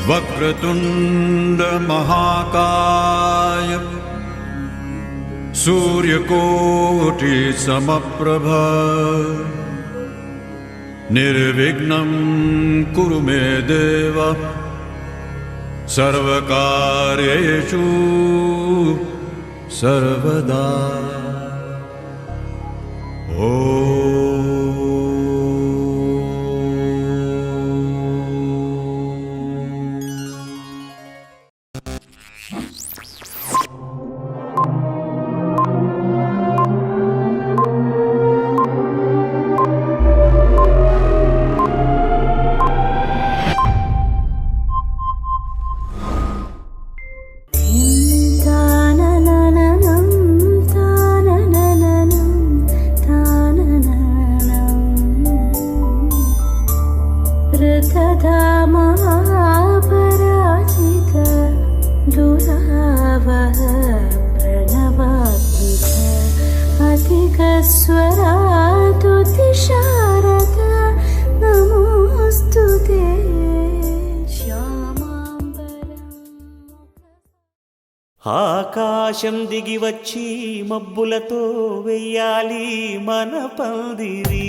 वक्रतुंड महाकाय सूर्यकोटि समप्रभ निर्विघ्नं कुरु मे देव सर्वकार्येषु सर्वदा। ఆకాశం దిగి వచ్చి మబ్బులతో వెయ్యాలి మన పందిరి.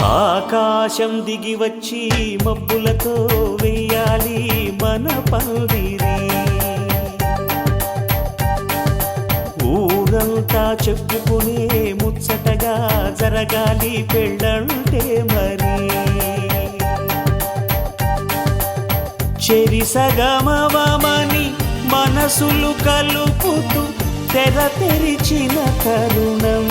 ఆకాశం దిగి వచ్చి మబ్బులతో వెయ్యాలి మన పందిరి. ఊరంతా చెప్పుకునే ముచ్చటగా జరగాలి పెళ్ళంటే మరి. చెరిసగమవమని మనసులు కలుపుతూ తెర తెరిచిన తరుణం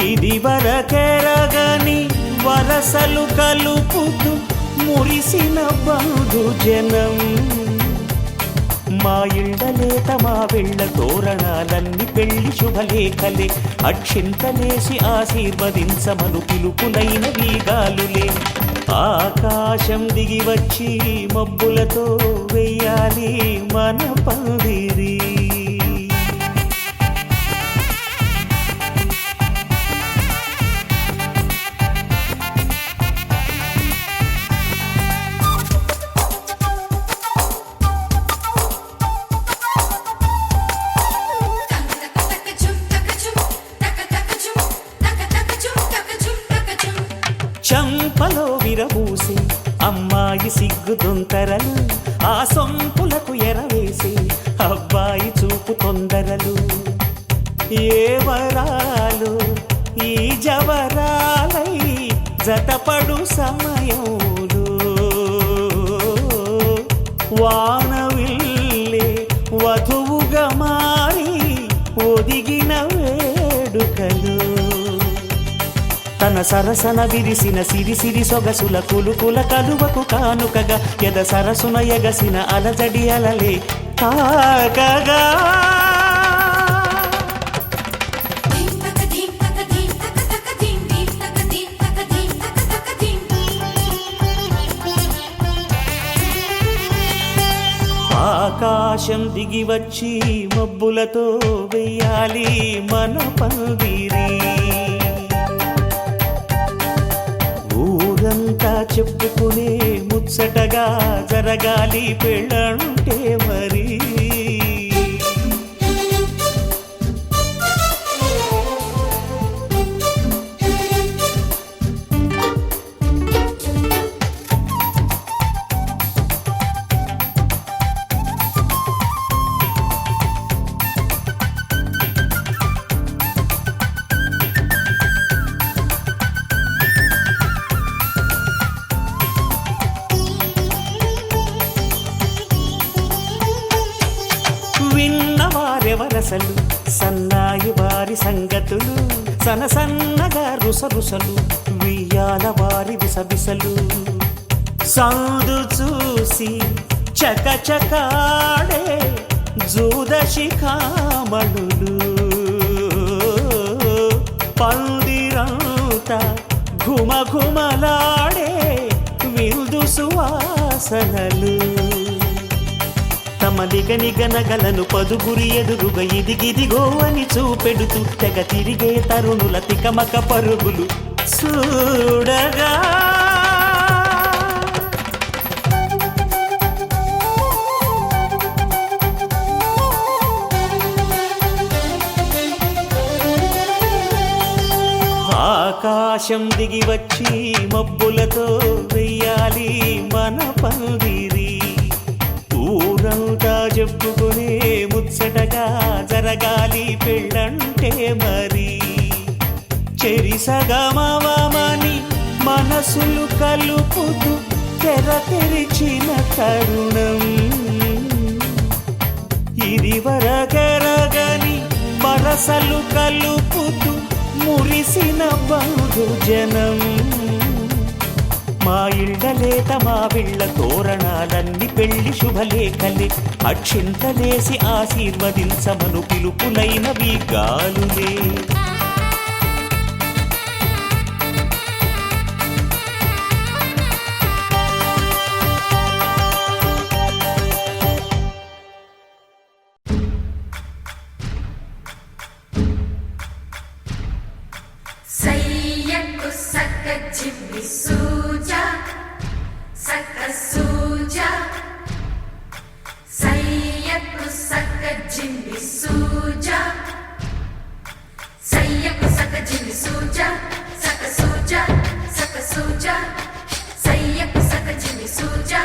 ఇది వరకెరగని వరసలు కలుపుతూ మురిసిన బంధుజనం. మా ఇళ్ళలేత మా వెళ్ళ తోరణాలన్నీ పెళ్లి శుభలేఖలే. అక్షింతలేసి ఆశీర్వదించమను పిలుపులైన వీగాలులే. ఆకాశం దిగి వచ్చి మబ్బులతో వెయ్యాలి మన పందిరి. చంపలో విరబూసి అమ్మాయి సిగ్గుదొంతరలు, ఆ సొంపులకు ఎరవేసి అబ్బాయి చూపు తొందరలు. ఏ వరాలు ఈ జవరాలై జతపడు సమయంలో వానవిల్లే వధువుగా మారి ఒదిగిన వేడుకలు. తన సరసన విరిసిన సిరిసిరి సొగసుల కులుకుల కలువకు కానుకగా ఎద సరసున ఎగసిన అలజడి అలలే తాకగా. ఆకాశం దిగి వచ్చి మబ్బులతో వెయ్యాలి మన పందిరి. ఊరంతా చెప్పుకునే ముచ్చటగా జరగాలి పెళ్ళంటే మరి. విన్నవారెవరసలు సన్నాయి వారి సంగతులు, సనసన్నగా రుసరుసలు వియ్యాల వారి విసబిసలు. సందు చూసి చకచకాడే జూద శిఖామణులు, పంది ఘుమఘుమలాడే విందు సువాసనలు తమ నిగనిగనగలను పదుగురి ఎదురుగా ఇదిగిదిగో అని చూపెడుతూ తెగ తిరిగే తరుణుల తికమక పరుగులు చూడగా ఆకాశం దిగి వచ్చి మబ్బులతో వెయ్యాలి మన పందిరి ఊరంతా చెప్పుకునే ముచ్చటగా జరగాలి పెళ్ళంటే మరి చెరిసగమవమని మనసులు కలుపుతూ తెర తెరిచిన తరుణం ఇది వరకెరగని వరసలు కలుపుతూ మురిసిన బంధుజనం మా ఇళ్ళలేత మా విళ్ళ తోరణాలన్నీ పెళ్లి శుభలేఖలే అక్షింతలేసి ఆశీర్వదించమను పిలుపులైనవి గాలులే సయ్యకు సక్క జిమ్మి సూజా సక్క సూజా సయ్యకు సక్క జిమ్మి సూజా సయ్యకు సక్క జిమ్మి సూజా సక్క సూజా సక్క సూజా సయ్యకు సక్క జిమ్మి సూజా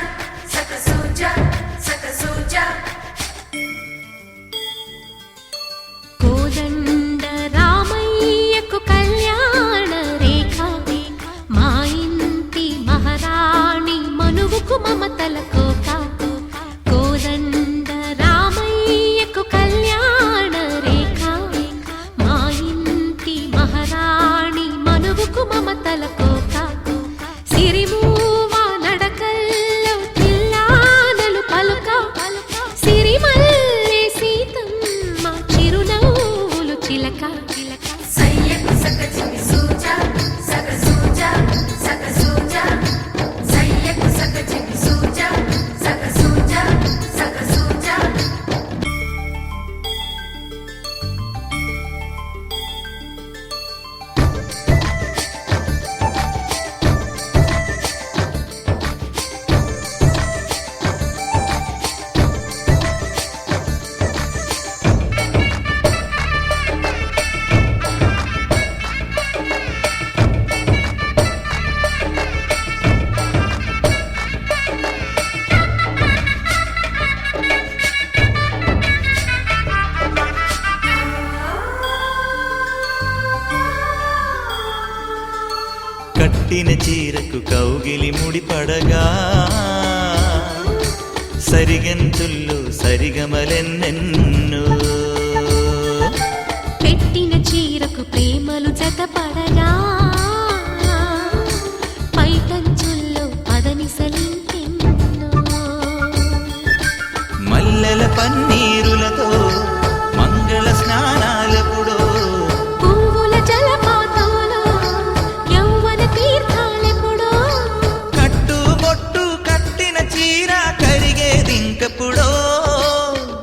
సక్క సూజా సక్క సూజా కోదండ రామయ్యకు కళ్యాణ రేఖ మా ఇంటి మహారాణి మనువుకు మమతల కోక కోదండ రామయ్యకు కళ్యాణ రేఖ మా ఇంటి మహారాణి మనువుకు మమతల కోక సిరిమూవ నడకల్లో తిల్లానలు పలుక సిరిమల్లె సీతమ్మ చిరునవ్వులు చిలక సయ్యకు సక్క జిమ్మి సూజా సక్క సూజా సక్క సూజా సయ్యకు సక్క జిమ్మి సూజా సక్క సూజా సక్క సూజా కట్టిన చీరకు కౌగిలి ముడిపడగా సరిగంతుల్లో సరిగమలెన్నెన్నో పెట్టిన చీరకు ప్రేమలు జతపడగా పైటంచుల్లో పదనిసలింకెన్నో మల్లెల పన్నీరులతో మంగళ స్నానాలెప్పుడో పువ్వుల జలపాతంలో యౌవన తీర్థాలెప్పుడో కట్టుబొట్టు కట్టిన చీర కరిగేదింకప్పుడో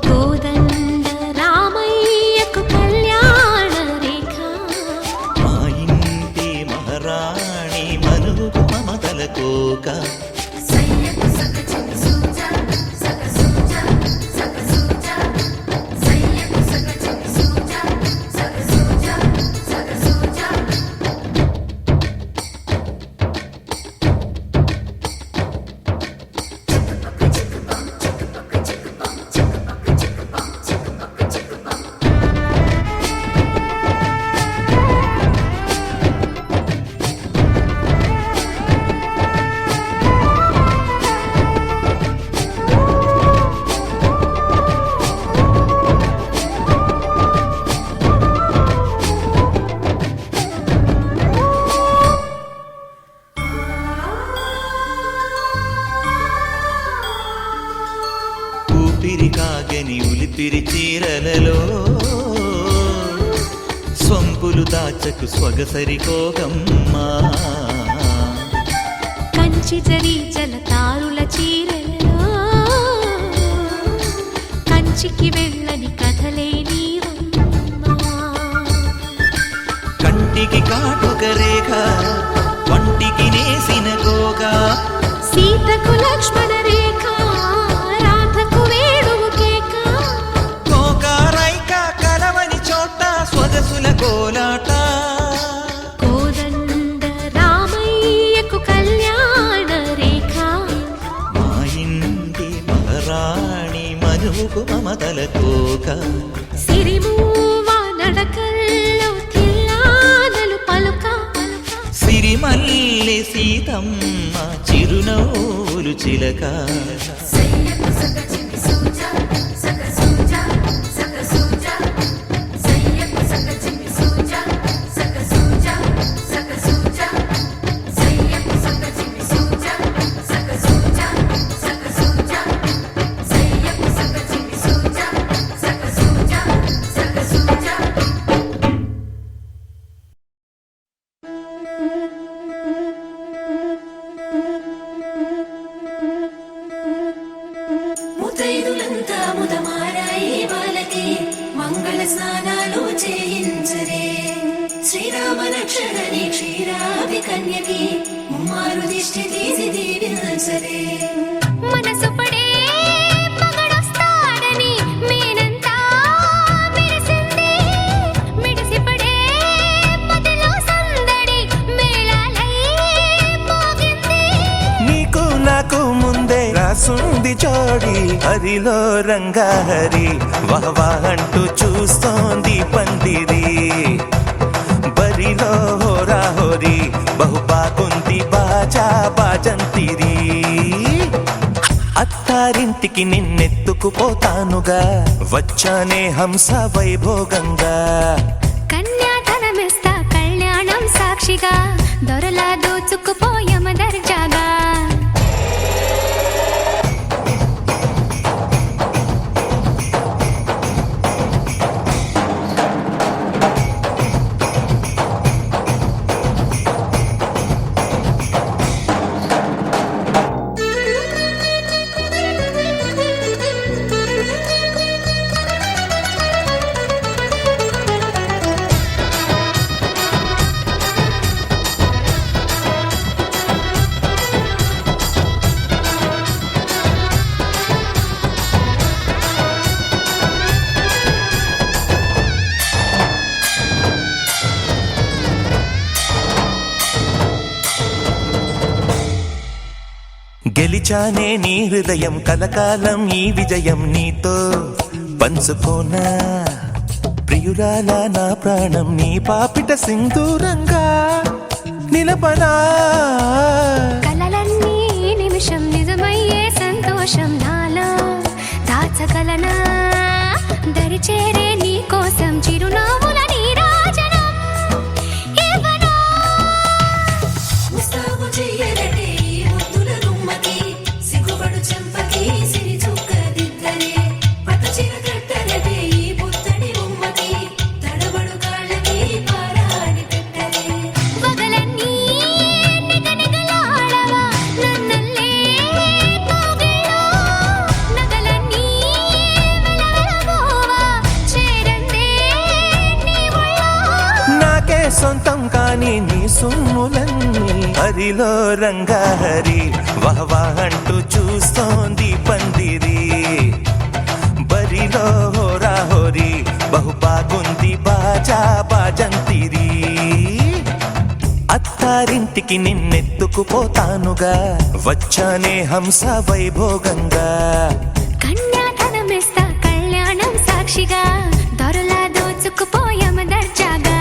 కోదండ రామయ్యకు కళ్యాణ రేఖ మా ఇంటి మహారాణి మనువుకు మమతల కోక సయ్యకు సక్క జిమ్మి సూజా సక్క సూజా సక్క సూజా సయ్యకు సక్క జిమ్మి సూజా సక్క సూజా సక్క సూజా ఊపిరి కాగని ఉలిపిరి చీరలలో సొంపులు దాచకు స్వగసరి కోగమ్మా కంచి జరి జలతారుల చీరలలో కంచికి వెళ్ళని కథలే నీవమ్మా. కంటికి కాటుక రేఖ వంటికి నేసిన గోగా సీతకు లక్ష్మణ రేఖ రాధకు వేణువు కేక గోకారైక కలవని చోట స్వగసుల కోలాట కోదండ రామయ్యకు కళ్యాణ రేఖ మా ఇంటి మహారాణి మనువుకు మమతల కోక సిరిమూవ నడకల్లో తిల్లానలు పలుక సిరిమల్లె సీతమ్మ చిరునవ్వులు చిలక సయ్యకు సగ చికి సూజా సగ సూజా సగ సూజా సయ్యకు సగ చికి సూజా సగ సూజా సగ సూజా సయ్యకు సగ చికి సూజా సగ సూజా సగ సూజా సయ్యకు సగ చికి సూజా సగ సూజా సగ సూజా ముతైదులంతా ముదమారాయి వాళ్ళకి మంగళ స్నానాలు చేయించరే శ్రీరామ రక్షణని క్షీరాభి కన్యకి ముమ్మారు దిష్టి తీసి దీవించరే మనసు పడే మగడొస్తాడని మేనంతా మెరిసింది మిడిసిపడే మదిలో సందడి మేళాలై మోగింది నీకు నాకు ముందే రాసుంది జోడి హరిలో రంగాహరి వహవా అంటూ చూస్తోంది పందిరి బరిలో హోరా హోరి బహు బాగుంది బాజా బాజంతిరి అత్తారింటికి నిన్నెత్తుకుపోతానుగా వచ్చానే హంస వైభోగంగా కన్యాధనమిస్తా కళ్యాణం సాక్షిగా దొరలా దోచుకుపోయమ దర్జాగా గెలిచానే నీ హృదయం కలకాలం ఈ విజయం నీతో పంచుకోనా ప్రియురాలా నా ప్రాణం నీ పాపిట సింధూరంగా నిలపనా కలలన్నీ నిమిషం నిజమయ్యే సంతోషం నాలో దాచగలనా దరిచేరే నీ కోసం చిరునవ్వుల నీరాజనం ఇవ్వనా ముస్తాబు చెయ్యరటే ఈ ముద్దుల గుమ్మకి సిగ్గుపడు చెంపకి సిరి చుక్క దిద్దరే పట్టు చీర కట్టరటే ఈ పుత్తడి బొమ్మకి తడబడు కాళ్ళకి పారాని పెట్టరే వగలన్నీ నిగనిగలాడవా నన్నల్లే కోగిలో నగలన్నీ వెలవెలబోవా చేరందే నీ ఒళ్ళో నాకే సొంతం కాని నీ సొమ్ములన్నీ హరిలో రంగాహరి వహవా అంటూ చూస్తోంది పందిరి బరిలో హోరా హోరి బహు బాగుంది బాజా బాజంతిరి అత్తారింటికి నిన్నెత్తుకుపోతానుగా వచ్చానే హంస వైభోగంగా కన్యాధనమిస్తా కళ్యాణం సాక్షిగా దొరలా దోచుకుపోయమ దర్జాగా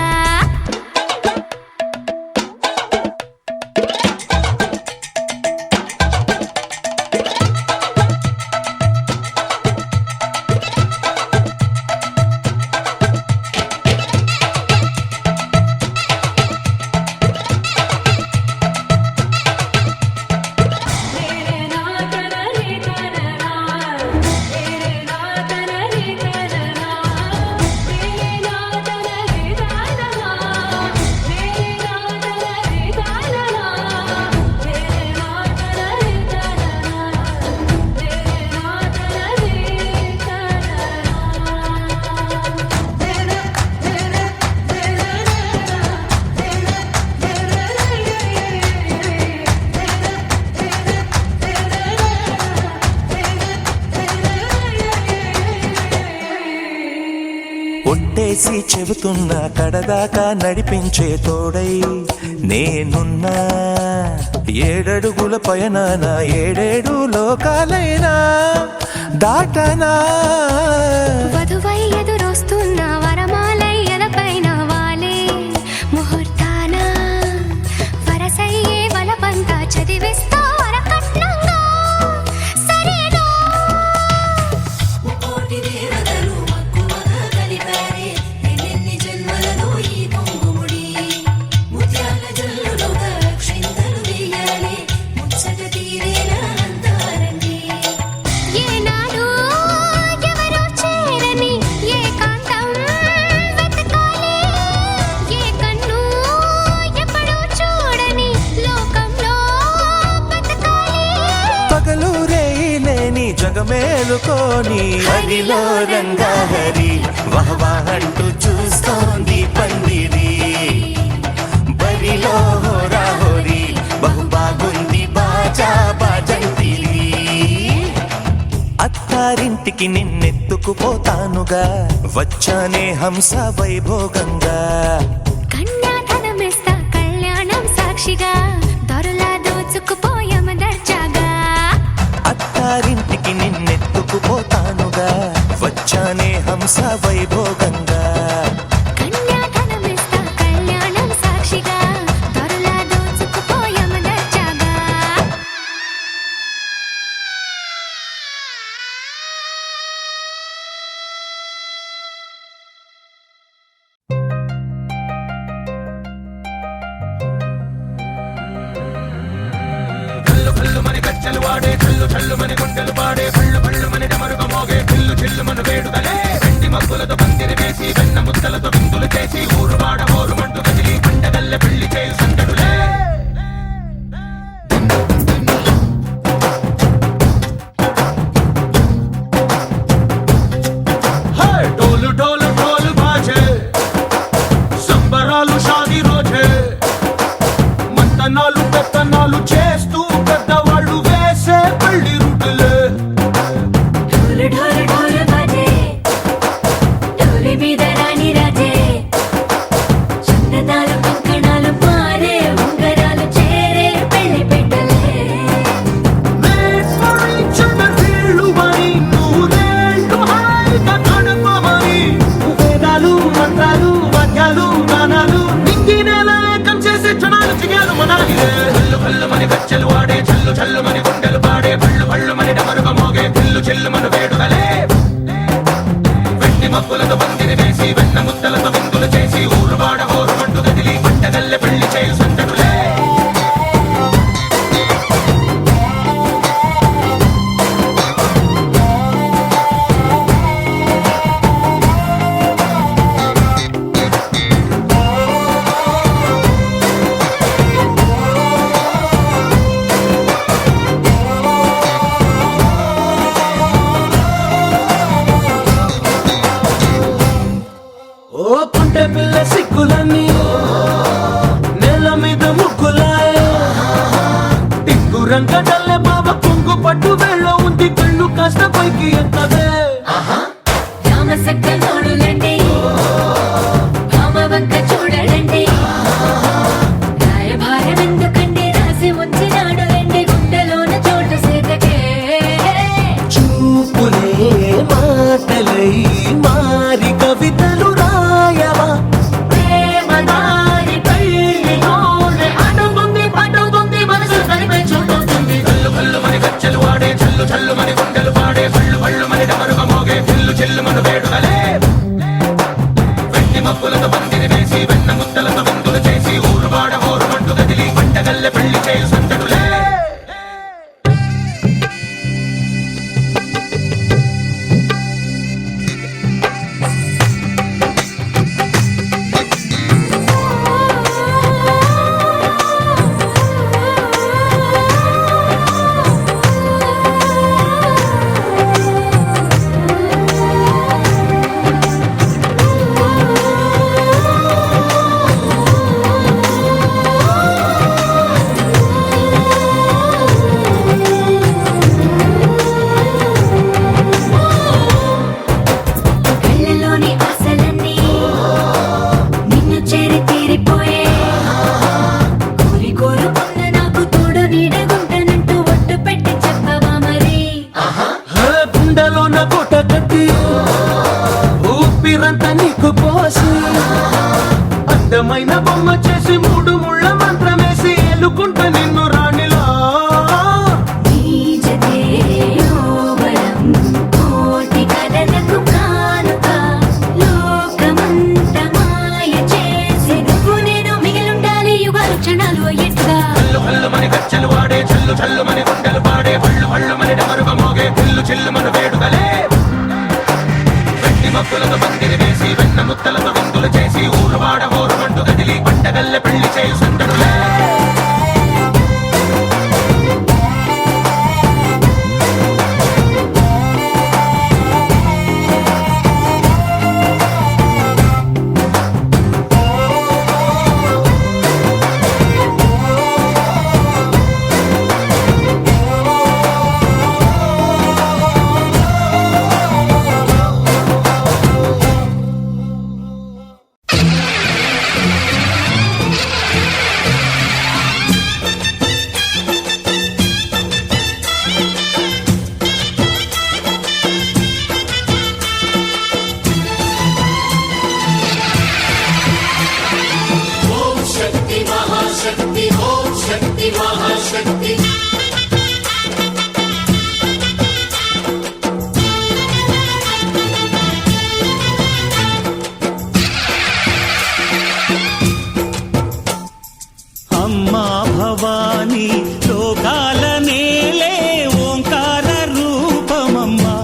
రే నా తన రే తన ఒట్టేసి చెబుతున్నా కడదాకా నడిపించే తోడై నేనున్నా. 7 అడుగుల పైన 7 లోకాలైనా దాటనా. వధువై ఎదురొస్తున్న వరమాలై ఎదపైన వాలే ముహూర్తాన వరసయ్యే వలపంతా చదివిస్తా వరకట్నంగా సరేనా. ముకోటి దేవతలు మక్కువగా కలిపారే ఎన్నెన్ని జన్మలలో ఈ పొంగుముడి ముత్యాల జల్లులుగా అక్షింతలు వేయాలి ముచ్చట తీరేలా అంతారండి. ఏనాడు ఎవరో చేరని ఏకాంతం వెతకాలి. ఏ కన్ను ఎప్పుడూ చూడని లోకంలో బతకాలి. పగలు రేయిలేని జగమేలుకోని హరిలో రంగాహరి వహవా అంటూ చూస్తోంది పందిరి. బరిలో హోరాహోరి బహుబాగుంది బాజా బాజంతిరి. అత్తారింటికి నిన్నెత్తుకుపోతానుగా వచ్చానే హంస వైభోగంగా. కన్యాధనమిస్తా కళ్యాణం సాక్షిగా దొరలా దోచుకుపోయామ దర్జాగా. అత్తారింటికి నిన్నెత్తుకుపోతానుగా వచ్చానే హంస వైభోగంగా. కన్యాధనమిస్తా కళ్యాణం సాక్షిగా దొరలా దోచుకుపోయామ దర్జాగా. డోలు డోలు డోలు బాజే సంబరాలు షాదీ రోజే మంతనాలు పెత్తనాలు చేస్తూ పెద్దవాళ్ళు వేసే పెళ్లి రూటులే. ఢోలు ఢోలు ఢోలు బాజే ఢోలి మీద రాణి రాజే చందనాలు కంకణాలు పారే ఉంగరాలు చేరే పెళ్లి పెట్టలే. వీళ్ళు మరి నూరేళ్ళు హాయిగా గడపమని వేదాలు మంత్రాలు వాక్యాలు గానాలు నింగినేల ఏకం చేసే క్షణాలు చిగాలు మనాలిలే. కళ్ళు కళ్ళు మని గచ్చెలు వాడే చల్లు చల్లు మని గుండెలు పాడే పళ్ళు పళ్ళు మని డమరుగ మోగే పిల్లు చెల్లు మన వేడుదలే. వెండి మబ్బులతో పందిరి వేసి వెన్న ముద్దలతో విందులు చేసి ఊరు వాడ హోరు మంటు గదిలి పంటగల్లె పెళ్లి చేయు సంతడులే. ఓ పుంటె పిల్ల సిక్కులన్నీ నేల మీద ముగ్గులాయ టింగు రంగడల్లె బాబ కొంగు పట్టు వెళ్ళ ఉంది కళ్ళు కాస్త పైకి ఎత్తదే. రామ సక్క నోడులండి రామ వంక చూడడండి రాయభారం ఎందుకండి రాసి ఉంచినాడు రండి గుండెలోన చోటు సీతకే. చూపులే మాటలై మారి కవితలు రాయవా ప్రేమ దారి పెళ్లిలోనే అడుగుంది పడుతుంది మనసు తనిపై చూడుతుంది. కళ్ళు కళ్ళు మని గచ్చెలు వాడే చల్లు చల్లు మని గుండెలు పాడే పళ్ళు పళ్ళు మని డమరుగ మోగే పిల్లు చెల్లు మన వేడుదలే. వెండి మబ్బులతో పందిరి వేసి వెన్న ముద్దలతో విందులు చేసి ఊరు వాడ హోరు మంటు గదిలి పంటగల్లె పెళ్లి చేయు సంతడులే. నీరంతా నీకు పోసి అందమైన బొమ్మ చేసి 3 ముళ్ళ మంత్రమేసి ఎలుకుంటా నిన్ను రాణిలా నీజతే యోవరం కోటి కలలకు కానుక లోకమంత మాయ చేసి నువ్వు నేను మిగిలుండాలి యుగాలు క్షణాలు ఎట్టుగా హల్లు హల్లు మని గచ్చలు వాడే చల్లు చల్లు మని గుండెలు పాడే హల్లు హల్లు మని డమరుగ మోగే పిల్లు చిల్లు మన వేడుకలే వెట్టి మబ్బులతో పందిరి వేసి వెన్న ముత్తలతో విందులు చేసి ఊరువాడ ఊరుమంటూ కదిలి పండగల్ల పెళ్లి చేయి సందడులే అమ్మా భవానీ లోకాల నేలే ఓంకార రూపమమ్మా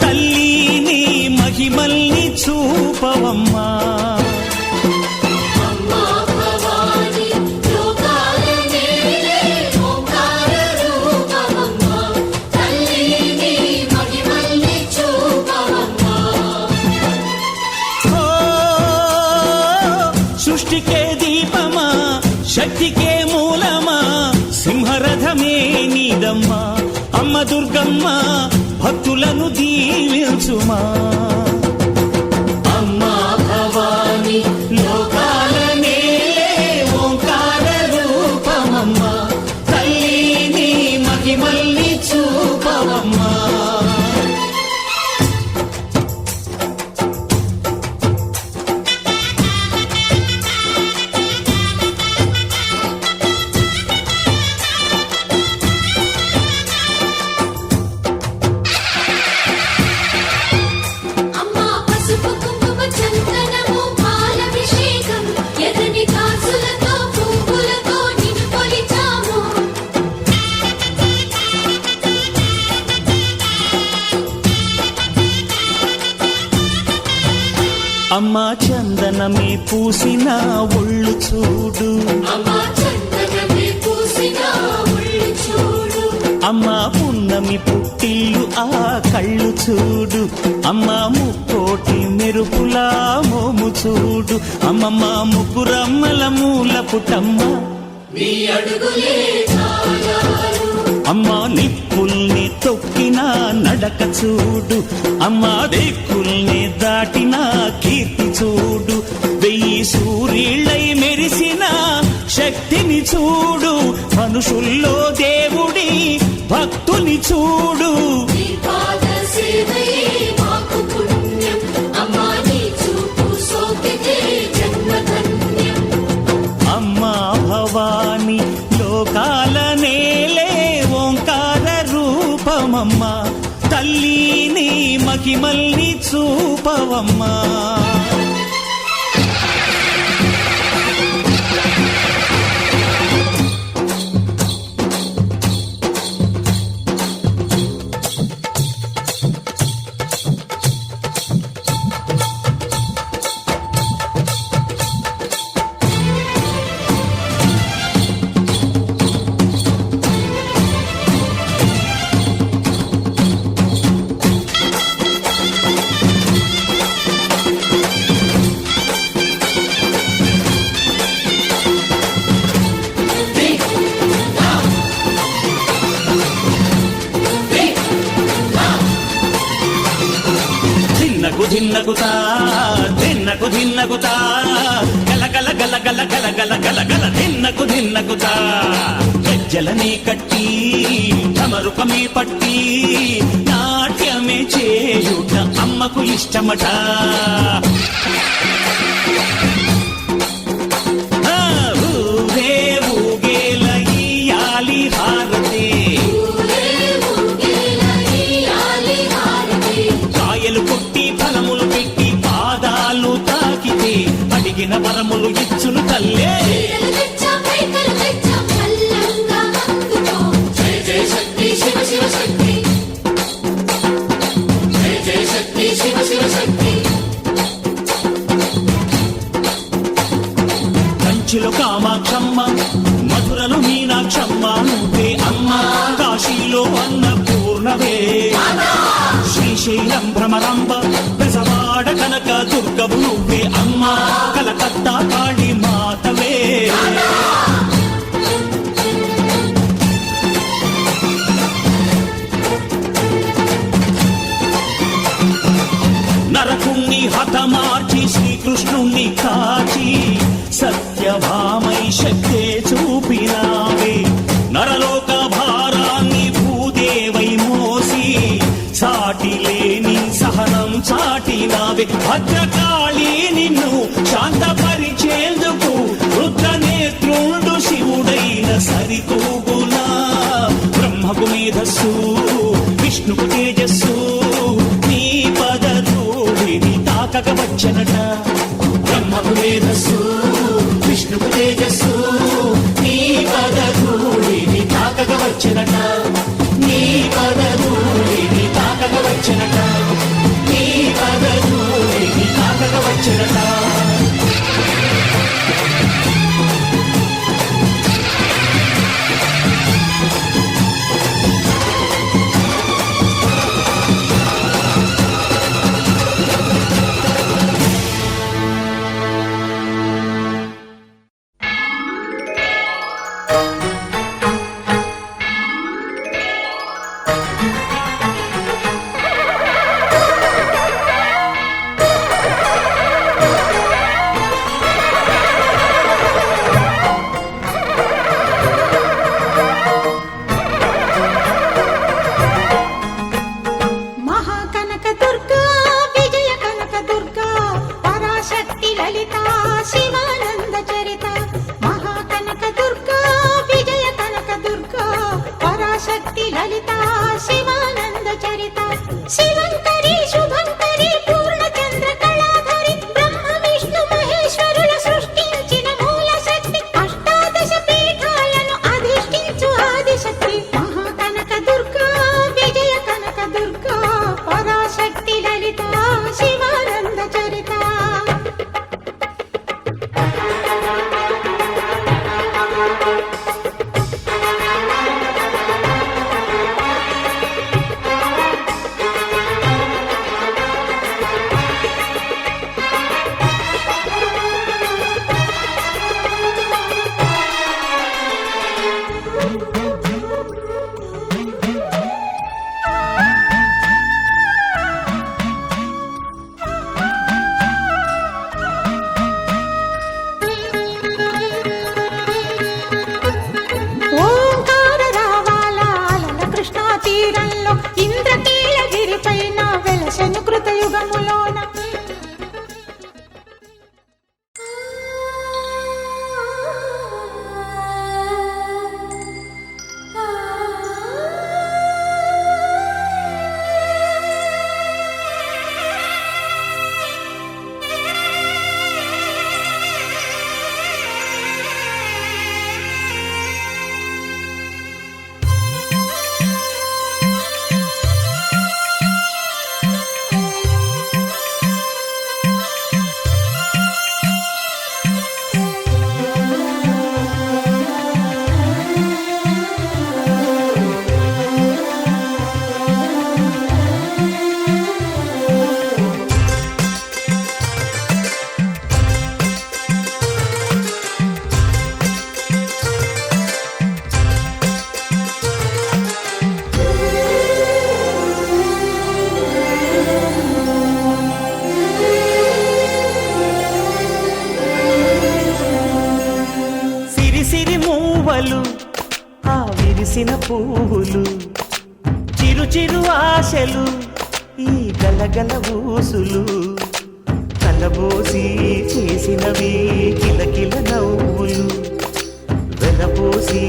తల్లిని మహిమల్ని చూపవమ్మా సృష్టికే దీపమా శక్తికే మూలమా సింహరథమే నీదమ్మా అమ్మ దుర్గమ్మ భక్తులను దీవించుమా అమ్మా భవాని లోకాల నేలే ఓంకార రూపమమ్మా తల్లిని మహిమల్ని చూపవమ్మా అమ్మా పసుపు కుంకుమ చందనము పాలభిషేకం ఎర్రని కాసులతో పువ్వులతో నిన్ను కొలిచాము అమ్మా చందనమే పూసిన ఒళ్ళు చూడు అమ్మా చందనమే పూసిన ఒళ్ళు చూడు అమ్మా పున్నమి పుట్టిల్లు ఆ కళ్ళు చూడు అమ్మా ముక్కోటి మెరుపులా మోము చూడు అమ్మమ్మ ముగ్గురమ్మల మూల పుటమ్మ నీ అడుగులే చాలారు అమ్మా నిప్పుల్ని తొక్కిన నడక చూడు అమ్మా దిక్కుల్ని దాటిన కీర్తి చూడు 1000 సూర్యుళ్ళై మెరిసిన శక్తిని చూడు మనుషుల్లో దేవుడి భక్తుని చూడు నీ పాద సేవయే మాకు పుణ్యం అమ్మా నీ చూపు సోకితే జన్మధన్యం అమ్మా భవాని లోకాల నేలే ఓంకార రూపమమ్మా తల్లిని మహిమల్ని చూపవమ్మా ధిన్నగుతా ధిన్నగుతా గల గల గల గల గల గల గల గల ధిన్నగుతా గజ్జలనే కట్టి ఢమరుకమే పట్టి నాట్యం స్నానమే చేయుట అమ్మకు ఇష్టమట. ఊరే ఊగేల ఇయ్యాలి హారతి, కాయలు కొట్టి ఫలములు పెట్టి పాదాలు తాకితే అడిగిన వరములు ఇచ్చును తల్లే. కంచిలో కామాక్షమ్మ, మధురలో మీనాక్షమ్మ నువ్వే అమ్మ, కాశీలో అన్నపూర్ణవే, శ్రీశైలం భ్రమరాంబ, బెజవాడ కనక దుర్గవు నువ్వే అమ్మ, కలకత్తా కాళీ మాతవే. నరకుణ్ణి హతమార్చి శ్రీకృష్ణుణ్ణి కాచి సత్యభామై శక్తే చూపినావే, నరలోక భారాన్ని భూదేవై మోసి సాటి లేని సహనం చాటినావే. భద్రకాళి నిన్ను శాంతపరిచేందుకు రుద్రనేత్రుండు శివుడైన సరితూగునా, బ్రహ్మకు మేధస్సు విష్ణుకు తేజస్సు నీ పదధూళిని తాకక వచ్చనట. బ్రహ్మకు మేధస్సు విష్ణుకు తేజస్సు నీ పదధూళిని తాకక వచ్చనట, నీ పదధూళిని తాకక వచ్చనట, నీ పదధూళిని తాకక వచ్చనట. పువ్వులు ఆ విరిసిన పువ్వులు చిరు చిరు ఆశలు ఈ గలగల ఊసులు కలబోసి చేసినవి కిలకిల నవ్వులు వెలపోసి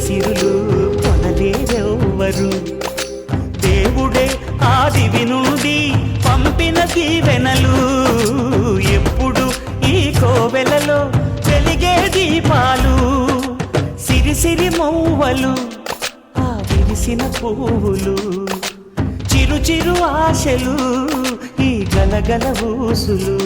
సిరులు కొనలేరెవ్వరు దేవుడే ఆదివి నుండి పంపిన దీవెనలు ఎప్పుడు ఈ కోవెలలో వెలిగే దీపాలు సిరిసిరి మౌవలు ఆ విరిసిన పువ్వులు చిరు చిరు ఆశలు ఈ గలగల ఊసులు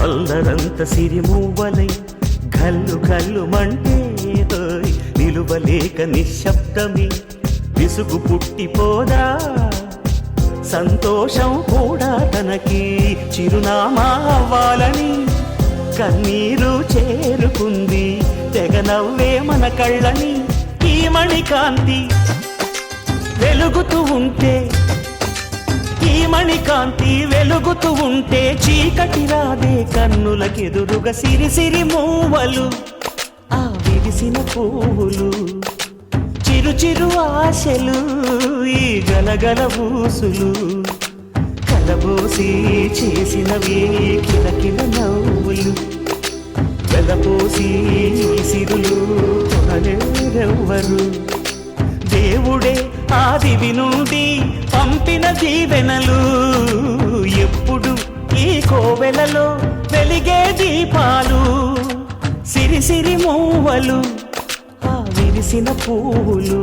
అల్లరంత సిరిమువ్వలై గల్లు గల్లు మంటే నిలువలేక నిశ్శబ్దమి విసుగు పుట్టిపోదా సంతోషం కూడా తనకి చిరునామా అవ్వాలని కన్నీరు చేరుకుంది తెగ నవ్వే మన కళ్ళని ఈ మణికాంతి వెలుగుతూ ఉంటే ఈ మణికాంతి వెలుగుతూ ఉంటే చీకటి రాదే కన్నులకెదురుగా సిరిసిరి మూవలు ఆ విరిసిన పువ్వులు చిరు చిరు ఆశలు ఈ గలగల ఊసులు కలబోసి చేసినవి కిలకిల నవ్వులు వెలపోసి సిరులు కొనలేరెవ్వరు దేవుడే ఆదివి నుండి పంపిన దీవెనలు ఎప్పుడు ఈ కోవెలలో వెలిగే దీపాలు సిరిసిరి మూవలు ఆ విరిసిన పువ్వులు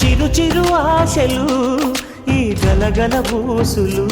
చిరు చిరు ఆశలు ఈ గలగల ఊసులు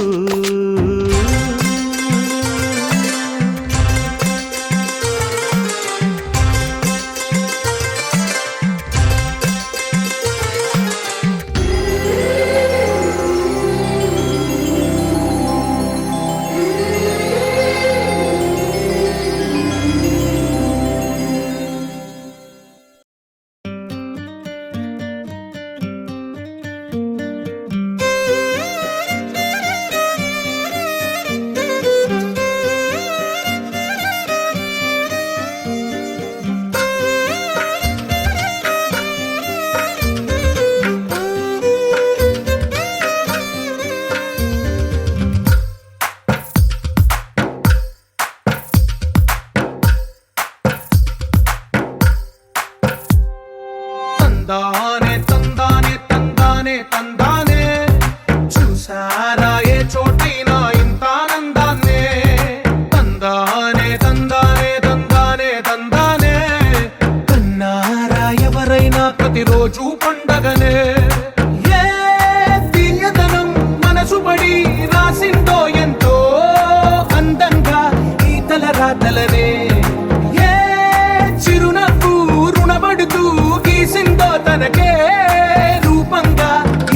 తందానే తందానే తందానే తందానే చూసారా ఏ చోటైనా ఇంత ఆనందాన్నే తందానే తందానే తందానే తందానే కన్నారా ఎవరైనా ప్రతిరోజు పండగనే ఏ తీయదనం మనసు పడి రాసిందో ఎంతో అందంగా ఈ తల రాతలనే ఏ చిరునవ్వు రుణపడుతూ గీసిందో తనకే రూపంగా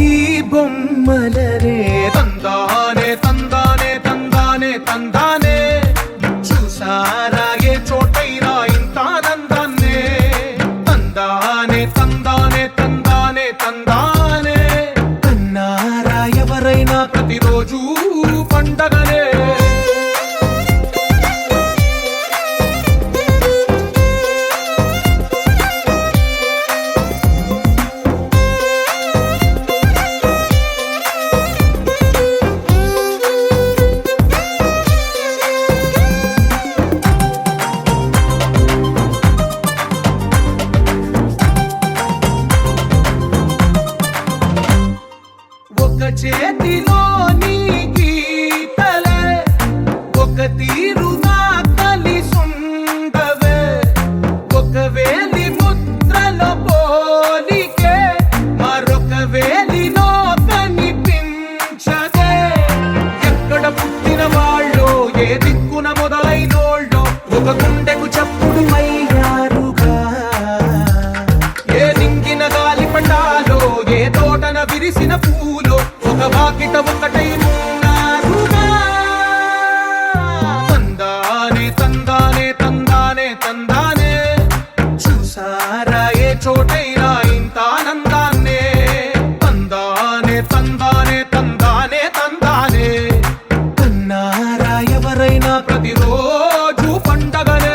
ఈ బొమ్మలనే తందానే తందానే తందానే తందానే చూసారా ఏ చోటైనా ఇంత ఆనందాన్నే తందానే తందానే తందానే తందానే కన్నారా ఎవరైనా ప్రతిరోజు పండగనే ఒక గుండెకు చప్పుడు అయ్యారుగా. ఏ నింగిన గాలి పటాలో ఏ తోటన విరిసిన పూలో ఒక వాకిట ఒకటై ఉన్నారుగా. తందానే తందానే తందానే తందానే చూసారా ఏ చోటైనా ఇంత ఆనందాన్నే. తందానే తందానే తందానే తందానే కన్నారా ఎవరైనా ప్రతిరోజు పండగనే.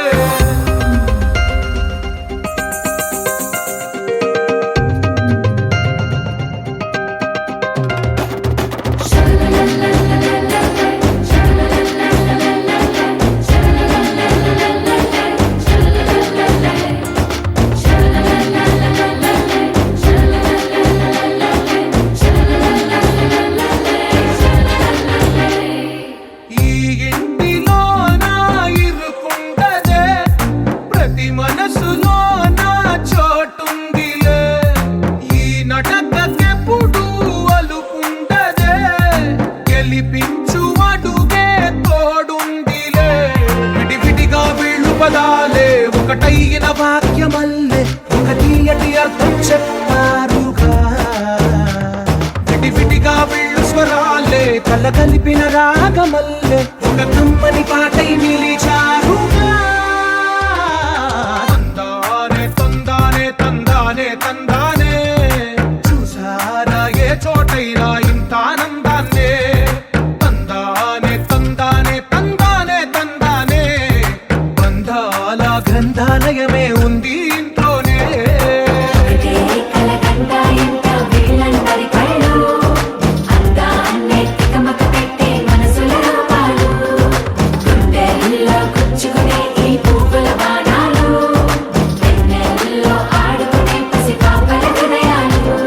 ఈ ఇంటిలోన ఇరుకుండదే ప్రతి మనసులోన చోటుందిలే. ఈ నటకెప్పుడు అలుకుండదే గెలిపించు అడుగే తోడుందిలే. విడివిడిగా వీళ్ళు పదాలే ఒకటైన వాక్యమల్లే ఒక తీయటి అర్థం చెప్పారుగా. విడివిడిగా వీళ్ళు స్వరాలే కలగలిపిన రాగమల్లే ఒక కమ్మని పాటై నిలిచారుగా. తందానే తందానే తందానే తందానే చూసారా ఏ చోటైనా ఇంత ఆనందాన్నే. తందానే తందానే తందానే తందానే బంధాల గ్రంథాలయమే ఉంది ఇంట్లోనే. ఒకటే కలగంట ఇంట వీళ్ళందరి కళ్ళు అందాన్నే తికమక పెట్టే మనసుల రూపాలు. గుండెల్లో గుచ్చుకునే ఈ పువ్వుల బాణాలు వెన్నెల్లో ఆడుకునే పసిపాపల హృదయాలు.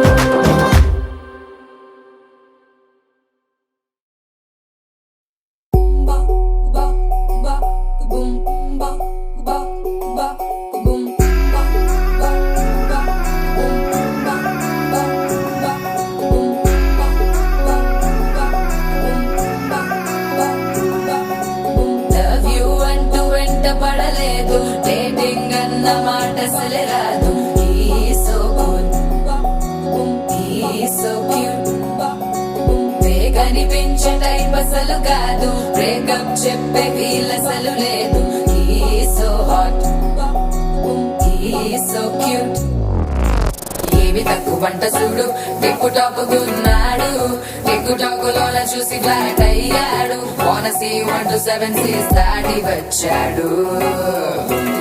Love you అంటూ వెంట పడలేదు, డేటింగ్ అన్న మాట అసలే రాదు. He's so good, he's so cute. కనిపించే టైప్ అసలు కాదు, బ్రేకప్ చెప్పే వీల్ అసలు లేదు. He's so hot, he's so cute. ఏవి తక్కువ వంట చూడు, టిక్కు టాక్ ఉన్నాడు. టిక్కు టాక్ లోన చూసి ఫ్లాట్ అయ్యాడు. బోనసీ 1 to 7 సీస్ దాటి వచ్చాడు.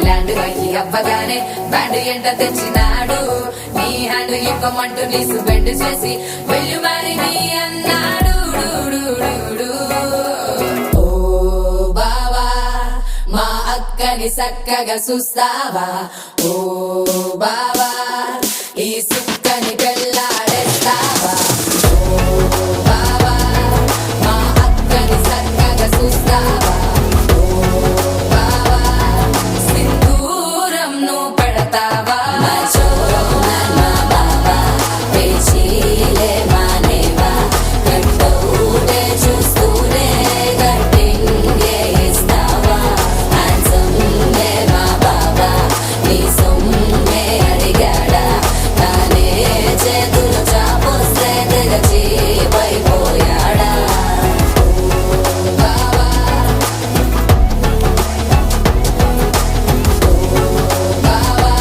ల్యాండ్ అయ్యి అవ్వగానే బ్యాండ్ ఎంట తెచ్చినాడు. నీ హ్యాండ్ ఇవ్వమంటూ నీసు బెండ్ చేసి వెళ్ళు మరి నీ అన్నాడు. ఓ బావా మా అక్కని చక్కగా చూస్తావా. ఓ బావా ఈ సుక్కని పెళ్ళాడేస్తావా. ఓ బావా మా అక్కని చక్కగా చూస్తావా. ఓ బావా సింధూరం నువ్వు పెడతావా. మా చోరోనా మా బావా పేచీలే మానేవా. కట్టౌటే చూస్తూనే కట్టింగే ఇస్తావా. హ్యాండ్సమ్ నే మా బావా నీ సొమ్మే అడిగాడా. తానే చేతులు చాపొస్తే తెగచీపైపోయాడా. బావా బావా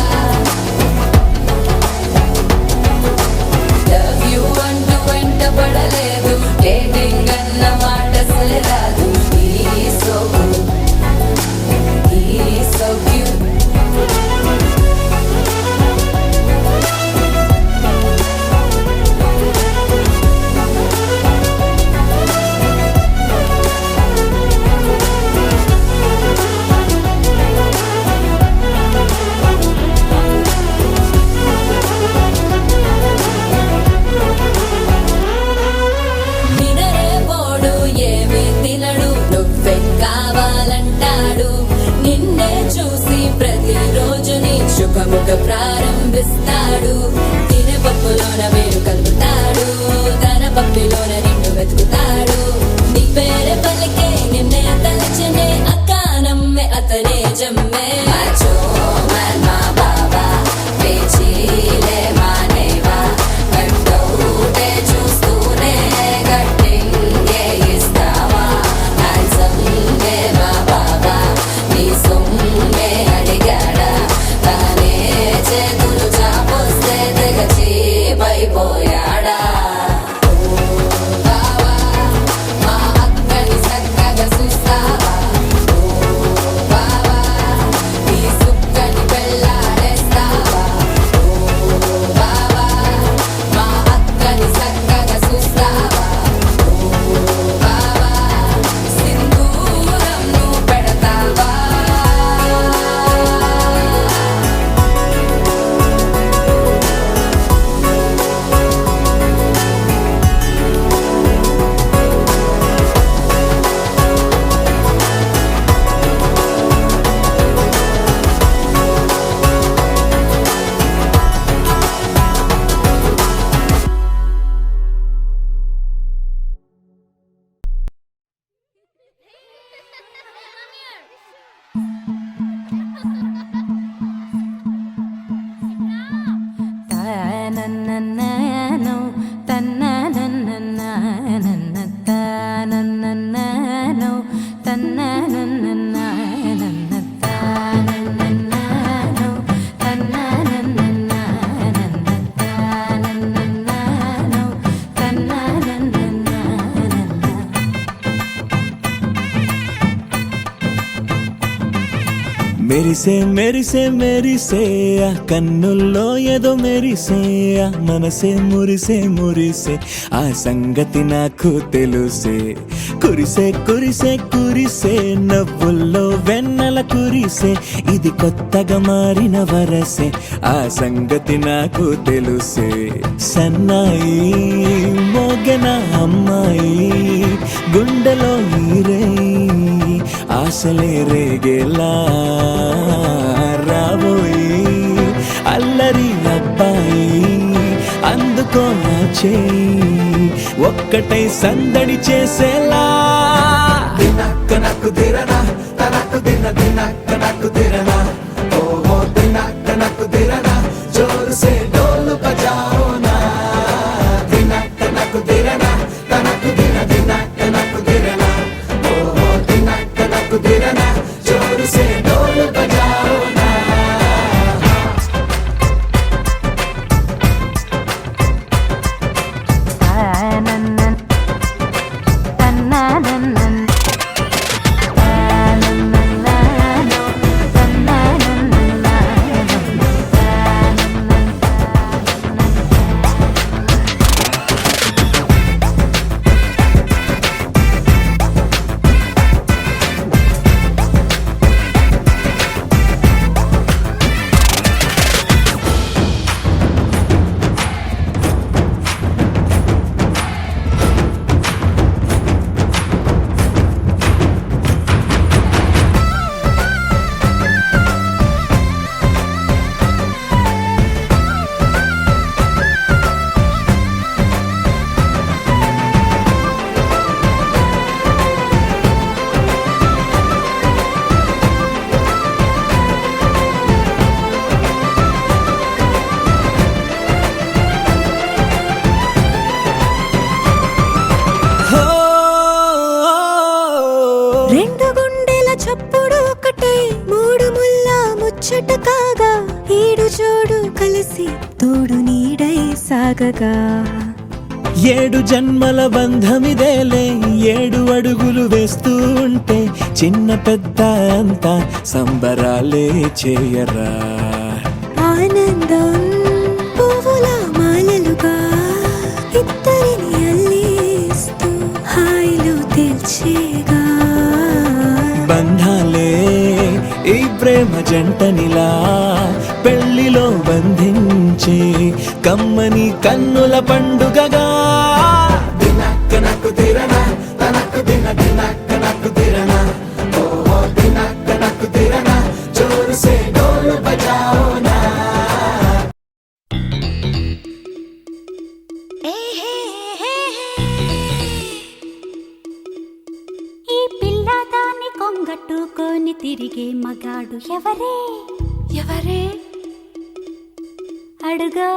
లవ్ యూ అంటూ వెంట పడలేదు, డేటింగ్ అన్న మాట అసలు రాదు. He's so good, he's so cute. నినరే పోడు ఏమి తినడు, నువ్వే కావాలంటాడు. నిన్నే చూసి ప్రతిరోజు నీ శుభముఖ ప్రారంభిస్తాడు. తినే పప్పులోన వేరు కలుపుతాడు, తన పప్పిలోన నిన్ను వెతుకుతాడు. నీ పేరే పలికే నిన్నే తలచనే అక్క నమ్మే అతనే జమ్మే. మెరిసే మెరిసే మెరిసే ఆ కన్నుల్లో ఏదో మెరిసే ఆ మనసే మురిసే మురిసే ఆ సంగతి నాకు తెలుసే కురిసే కురిసే కురిసే నవ్వుల్లో వెన్నెల కురిసే ఇది కొత్తగా మారిన వరసే ఆ సంగతి నాకు తెలుసే సన్నాయి మోగన అమ్మాయి గుండెలో ఈరే ఆశలే రేగేలా రాబోయి అల్లరి అబ్బాయి అందుకో నా చేయి ఒక్కటై సందడి చేసేలా దినక్క నాకు దిరనా తనకు దిన దినక్క నాకు దిరనా ఓహో దినక్క నాకు దిరనా జోరు సే డోలు బజాओ నా దినక్క నాకు దిరనా తనకు దిన దినక్క నాకు దిరనా ఓహో దినక్క నాకు దిరనా జోరు సే డోలు బజాओ నా రెండు గుండెల చప్పుడు ఒకటే మూడు ముల్ల ముచ్చట కాగా ఈడు జోడు కలిసి తోడు నీడై సాగగా ఏడు జన్మల బంధమిదేలే ఏడు అడుగులు వేస్తూ ఉంటే చిన్న పెద్ద అంతా సంబరాలే చేయరా ఆనందం పువ్వుల మాలలుగా ఇద్దరిని అల్లేస్తూ హాయిలో తేల్చేగా బంధాలే ఈ ప్రేమ జంటనిలా పెళ్లిలో బంధించి కమ్మని కన్నుల పండుగగా దినక్క నాకు దిరనా తనకు దిన దినక్క నాకు దిరనా ఓహో దినక్క నాకు దిరనా జోరు సే డోలు బజాओ నా ఈ పిల్లదాన్ని కొంగట్టుకొని తిరిగే మగాడు ఎవరే ఎవరే అడుగా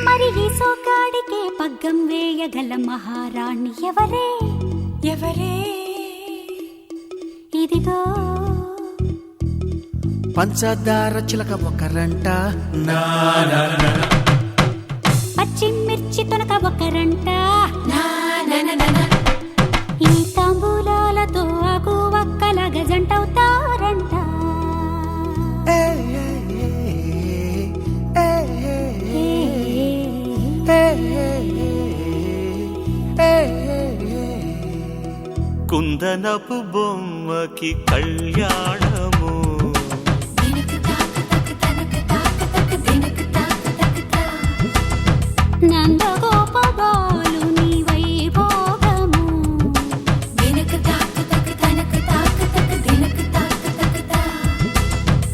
మరి ఈ సోగాడికే పగ్గం వేయగల మహారాణి ఎవరే ఎవరే ఇదిగో పంచదార చిలక ఒకరంట పచ్చిమిర్చి తొనక ఒకరంట ఈ తాంబూలాలతో ఆకు వక్కల గజంటవుతారంట కుందనపు బొమ్మకి కళ్యాణము నందగోపబాలు నీ వైభోగము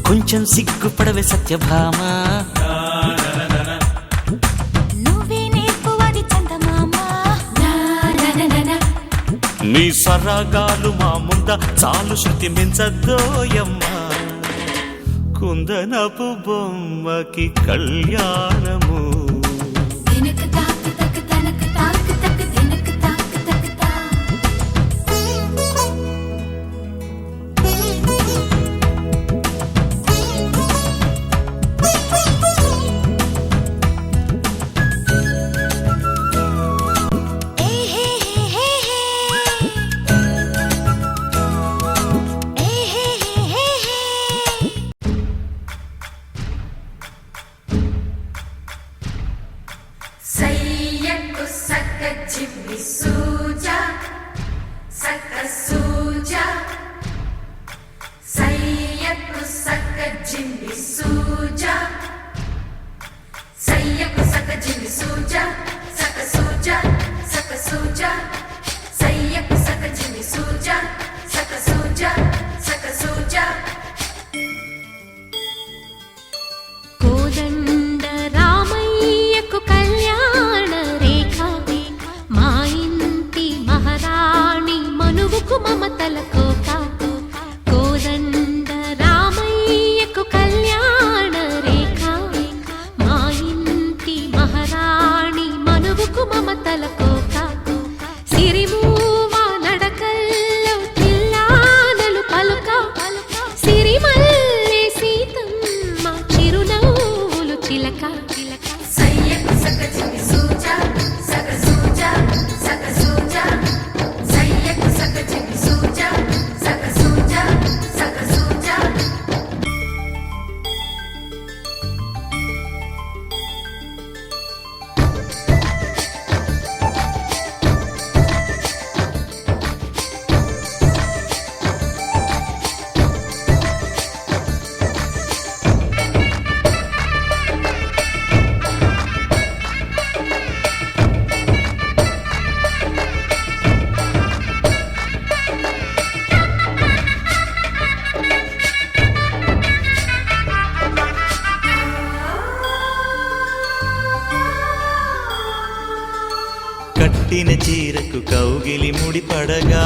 కొంచెం సిగ్గుపడవే సత్యభామ నువ్వే నేర్పువది చందమామ నీ సరాగాలు మా ముంద చాలు శృతి మించద్దోయమ్మ కుందనపు బొమ్మకి కళ్యాణము ఏ చిమ్మి సూజా సక సూజా సక సూజా సయ్యకు సక చిమ్మి సూజా సక సూజా సక సూజా కోదండ రామయ్యకు కళ్యాణ రేఖ మా ఇంటి మహారాణి మనువుకు మమతల కోక కోదండ రామయ్యకు కళ్యాణ రేఖ మా ఇంటి మహారాణి మనువుకు మమతల కోక సిరిమూవ నడకల్లో తిల్లానలు పలుక సిరిమల్లె సీతమ్మ చిరునవ్వులు చిలక సయ్యకు సక చిమ్మి సూజా సక సూజా సక సూజా సయ్యకు సక చిమ్మి సూజా సక సూజా సక సూజా కట్టిన చీరకు కౌగిలి ముడిపడగా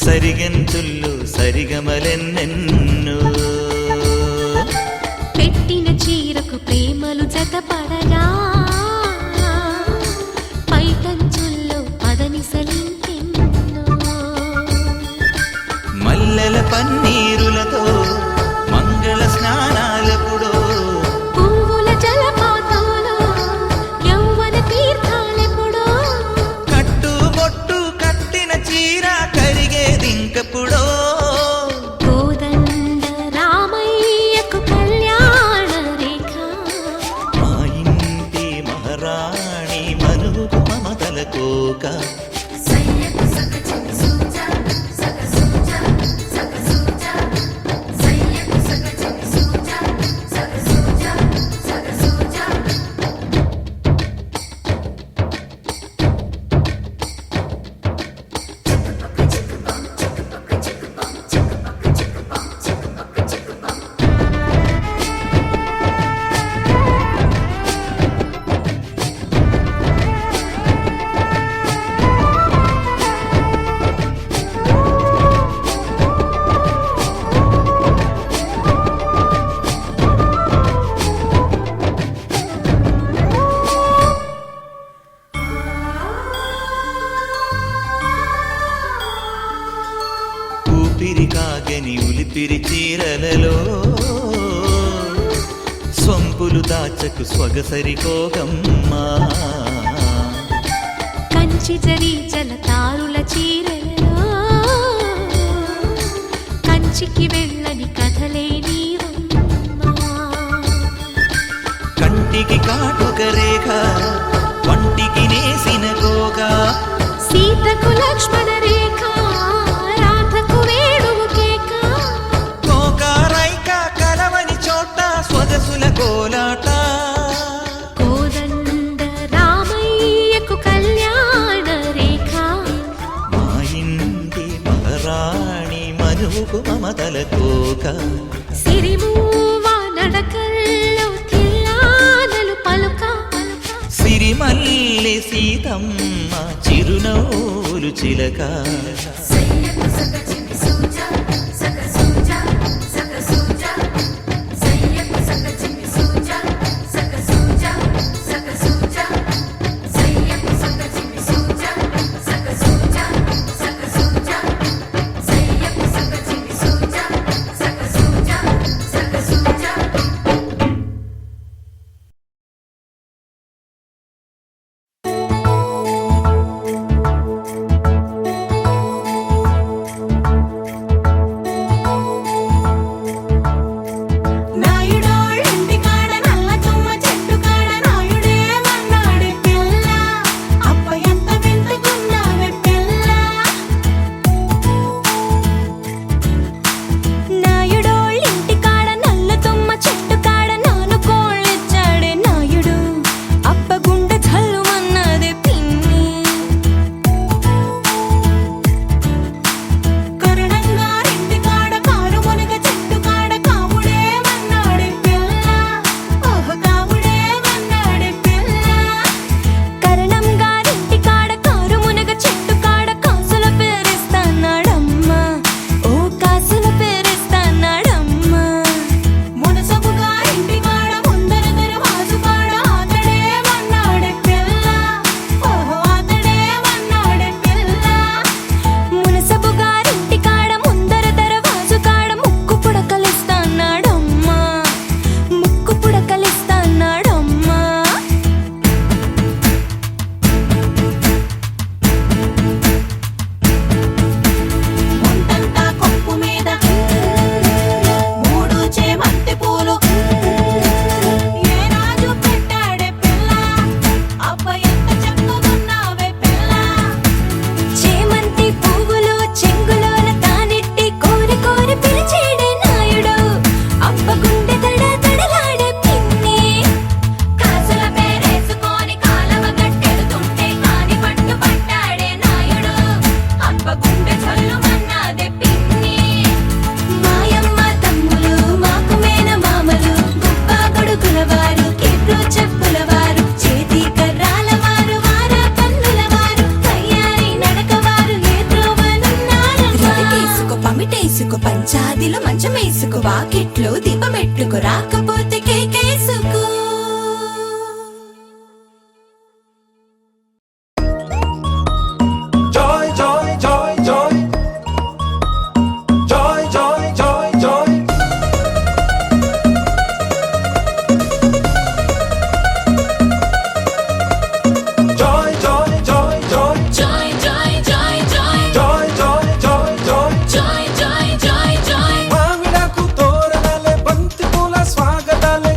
సరిగంతుల్లో సరిగమలెన్నెన్నో పెట్టిన చీరకు ప్రేమలు జతపడగా పైకంచుల్లో పదనిసలింకెన్నో మల్లెల పన్నీరులతో మంగళ స్నానాలెప్పుడో పువ్వుల జలపాతంలో యౌవన తీర్థాలెప్పుడో కట్టుబొట్టు కట్టిన చీర కరిగేదింకప్పుడో కోదండ రామయ్యకు కళ్యాణ రేఖ మా ఇంటి మహారాణి మనువుకు మమతల కోక సయ్యకు సక చిమ్మి సూజా సక సూజా సక సూజా సయ్యకు సక చిమ్మి సూజా సక సూజా సక సూజా ఊపిరి కాగని ఉలిపిరి చీరలలో సొంపులు దాచకు స్వగసరి కోగమ్మా కంచి జరి జలతారుల చీరలలో కంచికి వెళ్ళని కథలే నీవమ్మా కంటికి కాటుక రేఖ వంటికి నేసిన కోగా సీతకు లక్ష్మణ రేఖ రాధకు వేణువు కేక కోకారైక కలవని చోట స్వగసుల కోలాట కోదండ రామయ్యకు కళ్యాణ రేఖ మా ఇంటి మహారాణి మనువుకు మమతల కోక సిరిమూవ నడకల్లో తిల్లానలు పలుక సిరిమల్లె సీతమ్మ చిరునవ్వులు చిలక సయ్యకు సక చిమ్మి సూజా సక సూజా సక సూజా సయ్యకు సక చిమ్మి సూజా సక సూజా సక సూజా సయ్యకు సక చిమ్మి సూజా సక సూజా సక సూజా సయ్యకు సక చిమ్మి సూజా సక సూజా సక సూజా పమిటేసుకు పంచాదిలో మంచమేసుకు వాకిట్లో దీపమెట్టుకు రాకపోతే కేకేసుకు Joy, joy, joy, joy. Joy, joy, joy, joy. Joy, joy, joy, joy. Joy, joy, joy, joy. Joy, joy, joy, joy. Joy, joy, joy, joy. మామిడాకు తోరణాలే బంతి పూల స్వాగతాలే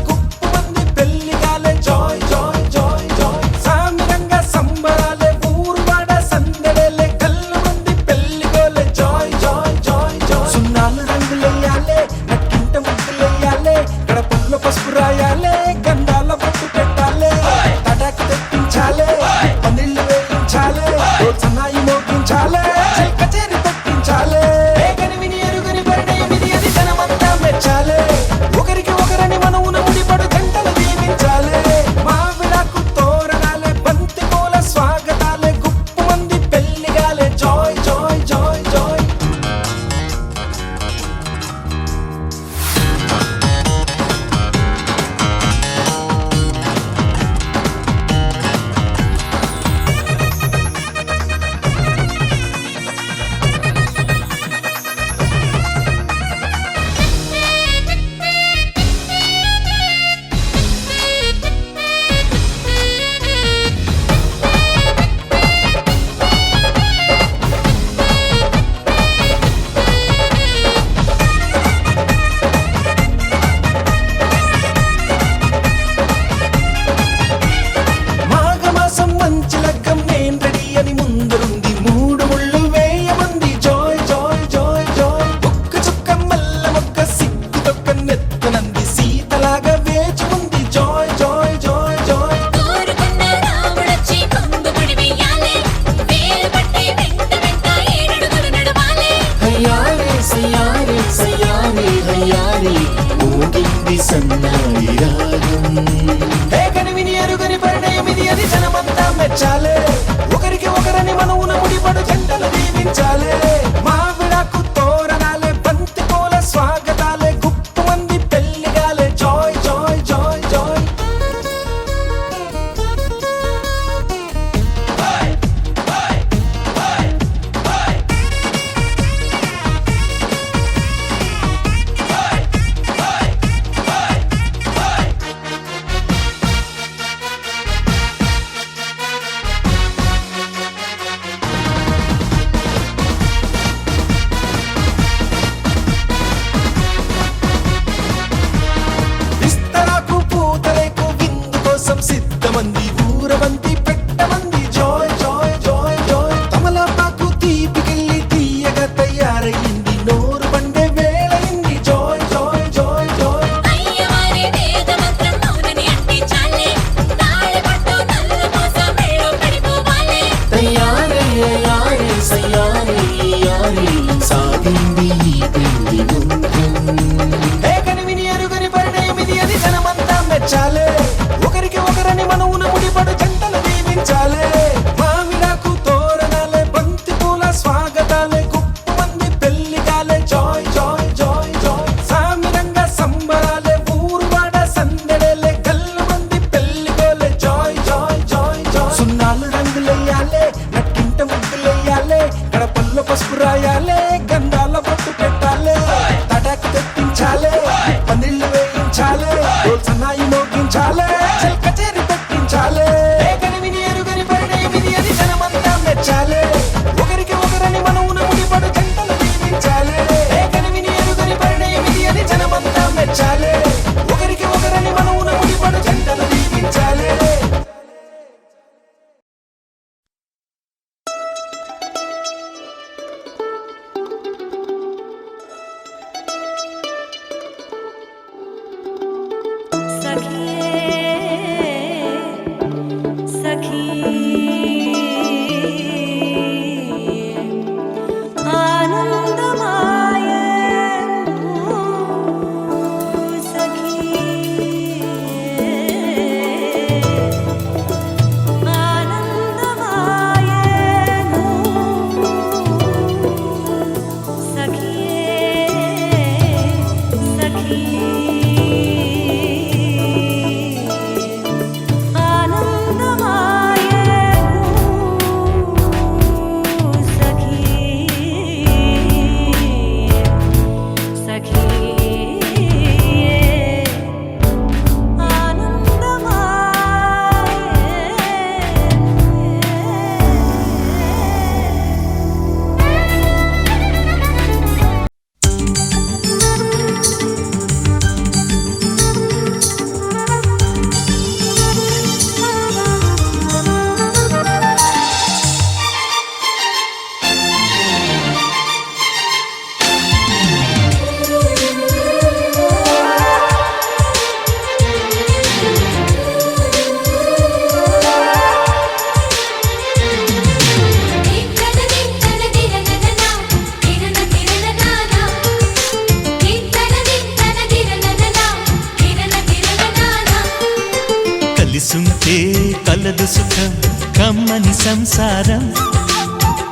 సుఖం కమ్మని సంసారం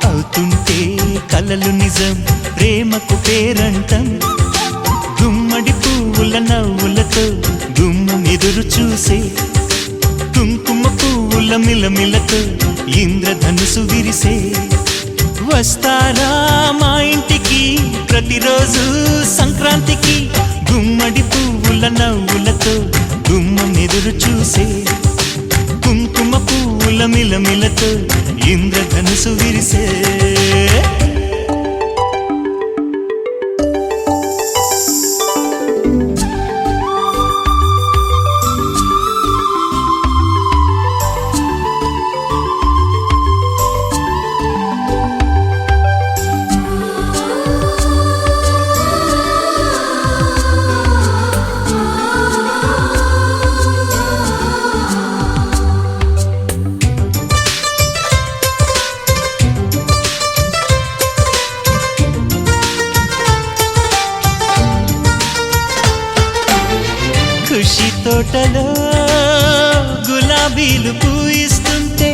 అవుతుంటే కలలు నిజం ప్రేమకు పేరంటం గుమ్మడి పువ్వుల నవ్వులతో గుమ్మం ఎదురు చూసే కుంకుమ పువ్వుల మిలమిలతో ఇంద్రధనుసు విరిసే వస్తారా మా ఇంటికి ప్రతిరోజు సంక్రాంతికి గుమ్మడి పువ్వుల నవ్వులతో గుమ్మం ఎదురు చూసే కుంకుమ పువ్వుల మిలమిలతో ఇంద్రధనుసు విరిసే ఖుషి తోటలో గులాబీలు పూయిస్తుంటే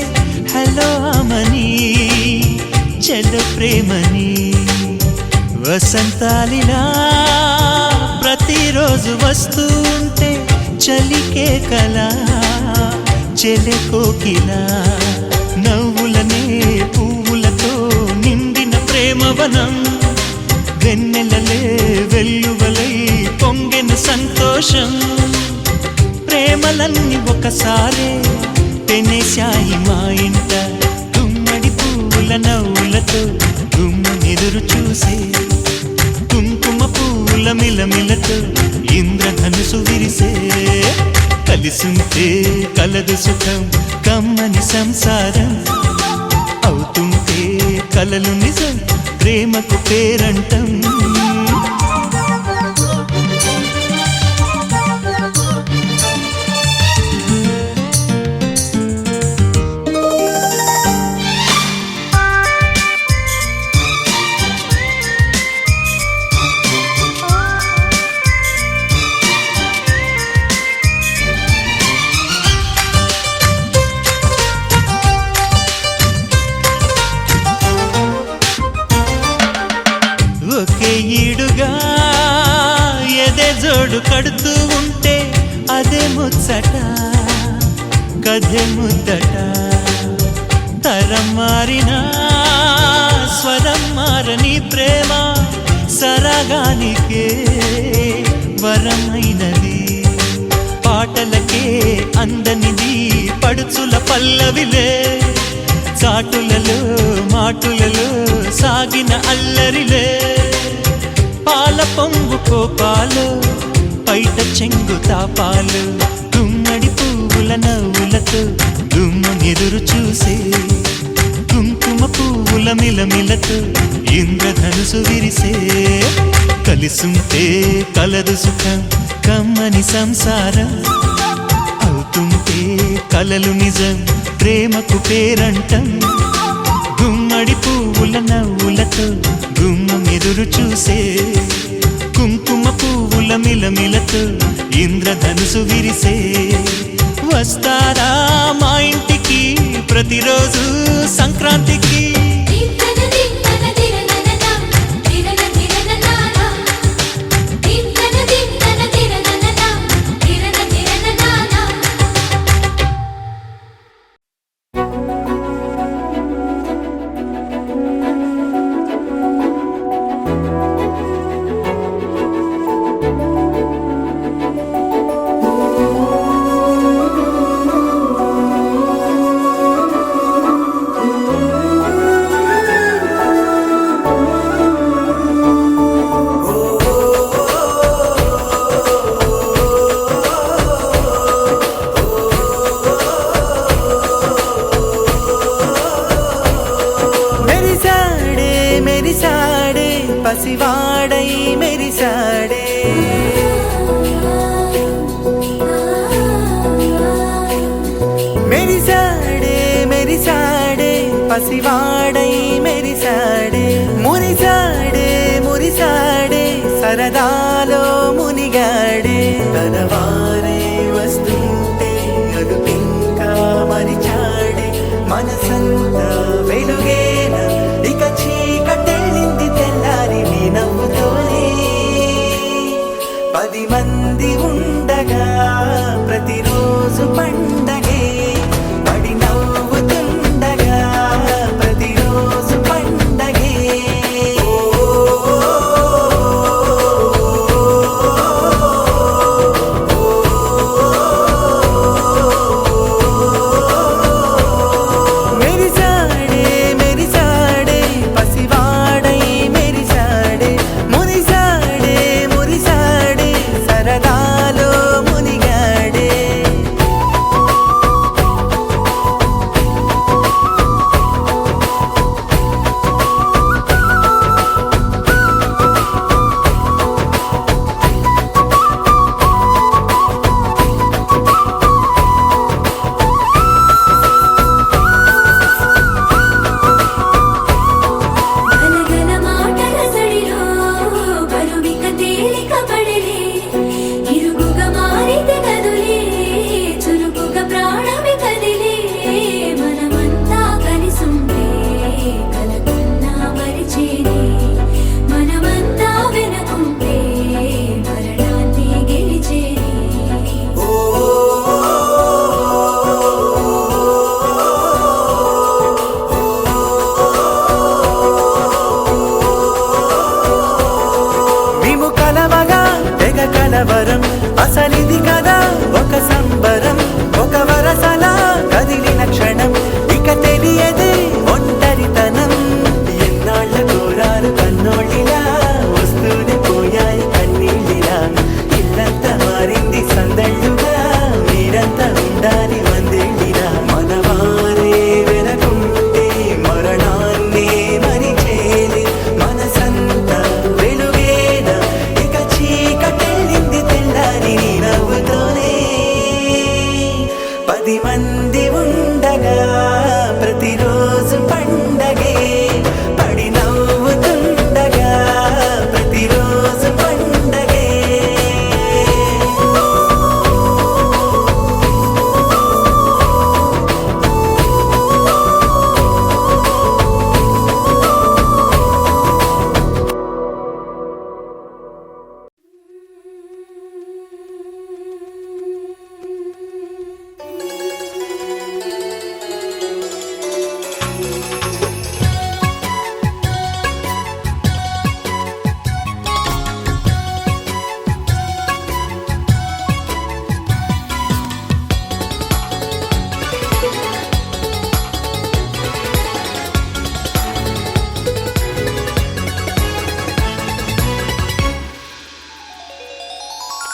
హలో అమని చెల్లు ప్రేమని వసంతాలిలా ప్రతిరోజు వస్తూ ఉంటే చలికే కలా చెలె కోకిలా నవ్వులనే పువ్వులతో నిండిన ప్రేమవనం వెన్నెలలే వెల్లువలై పొంగెన సంతోషం ప్రేమలన్నీ ఒకసారే పెనేశాయి మా ఇంట గుమ్మడి పువ్వుల నవ్వులతో గుమ్మెదురు చూసే కుంకుమ పువ్వుల మిలమిలతో ఇంద్రధనుసు విరిసే కలిసుంటే కలదు సుఖం కమ్మని సంసారం అవుతుంటే కలలు నిజం ప్రేమకు పేరంటం ఒకే ఈడుగా ఎదే జోడు కడుతూ ఉంటే అదే ముచ్చట కథే ముద్దట తరం మారినా స్వరం మారని ప్రేమ సరగానికే వరమైనది పాటలకే అందనిది పడుచుల పల్లవిలే చాటులలో మాటులలో సాగిన అల్లరిలే పాల పొంగు కోపాలు పైట చెంగు తాపాలు గుమ్మడి పువ్వుల నవ్వులతో గుమ్మం ఎదురు చూసే కుంకుమ పువ్వుల మిలమిలతో ఇంద్రధనుసు విరిసే కలిసుంటే కలదు సుఖం కమ్మని సంసారం అవుతుంటే కలలు నిజం ప్రేమకు పేరంటం గుమ్మడి పువ్వుల నవ్వులతో గుమ్మం ఎదురు చూసే కుంకుమ పువ్వుల మిలమిలతో ఇంద్రధనుసు విరిసే వస్తారా మా ఇంటికి ప్రతిరోజు సంక్రాంతికి దింతన దింతన దిరననన దిరన దిరననాన దింతన దింతన దిరననన దిరన దిరననాన మెరిసాడే పసివాడై మెరిసాడే మెరిసాడే మెరిసాడే పసివాడై మెరిసాడే మురిసాడే మురిసాడే సరదాలో మునిగాడే తన వారే వస్తుంటే అదుపింకా మరిచాడే 10 మంది ఉండగా ప్రతిరోజు పండగే పడి నవ్వుతుండగా ప్రతిరోజు పండగే మెరిసాడే మెరిసాడే పసివాడై మెరిసాడే మురిసాడే మురిసాడే సరదాలో మునిగాడే గలగల మాటల సడిలో బరువిక తేలిక పడలే ఇరుగుగా మారితే కదులే చురుకుగా ప్రాణమి కదిలే మనమంతా కలిసుంటే కలకున్నా మరిచేనే మనమంతా వెనకుంటే మరణాన్ని గెలిచేనే మేము కలవగా తెగ కలవరం అసలిది కదా ఒక సంబరం ఒక వరసలా కదిలిన క్షణం ఇక తెలియదే ఒంటరితనం ఎన్నాళ్ళ కోరారు కన్నోళ్ళిలా వస్తూనే పోయాయి కన్నీళ్ళిలా ఇల్లంతా మారింది సందళ్ళుగా మీరంతా ఉండాలి వందేళ్ళిలా మనవారే వెనకుంటే మరణాన్నే మరిచేలే మనసంతా వెలుగేన ఇక చీకటెళ్ళింది తెల్లారి నీ నవ్వుతోనే 10 మంది ఉండగా ప్రతిరోజు పండగే పడి నవ్వుతుండగా ప్రతిరోజు పండగే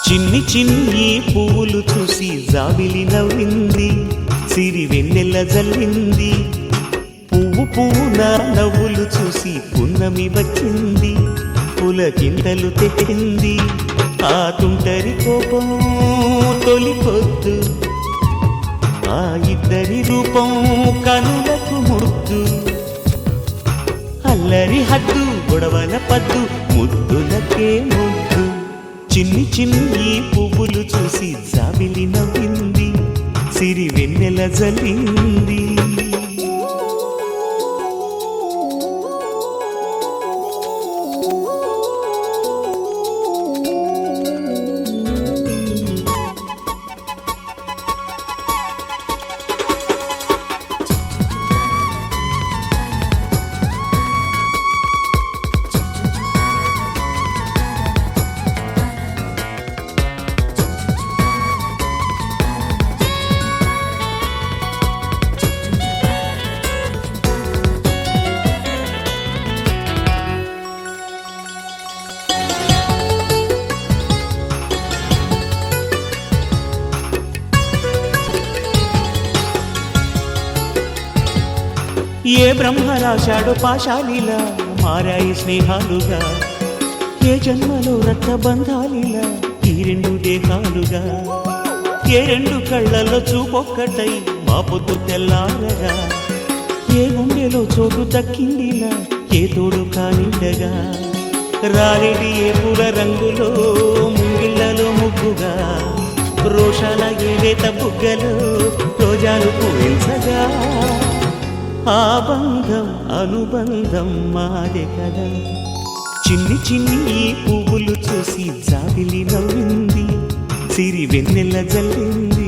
చిన్ని చిన్ని పువ్వులు చూసి జాబిలి నవ్వింది సిరి వెన్నెల జల్లింది పువ్వు పువ్వున నవ్వులు చూసి పున్నమి వచ్చింది పులకింతలు తెచ్చింది ఆ తుంటరి కోపం తొలి పొద్దు ఆ ఇద్దరి రూపం కనులకు ముద్దు అల్లరి హద్దు గొడవల పద్దు ముద్దులకే ముద్దు చిన్ని చిన్ని పువ్వులు చూసి జాబిలి నవ్వింది సిరి వెన్నెల జల్లింది ఏ బ్రహ్మ రాశాడో పాశాలిలా మారాయి స్నేహాలుగా ఏ జన్మలో రక్తబంధాలిలా ఈ రెండు దేహాలుగా ఏ రెండు కళ్ళల్లో చూపొక్కటై మా పొద్దు తెల్లారగా ఏ గుండెలో చోటు దక్కిందిలా ఏ తోడు కానిండగా రాలేడి ఏ పూల రంగులో ముంగిళ్ళలో ముగ్గుగా రోషాల ఏలేత బుగ్గలు రోజాలు పూయించగా ఆ బంధం అనుబంధం మాదే కదా చిన్ని చిన్ని పువ్వు పువ్వులు చూసి జాబిలి నవ్వింది సిరి వెన్నెల జల్లింది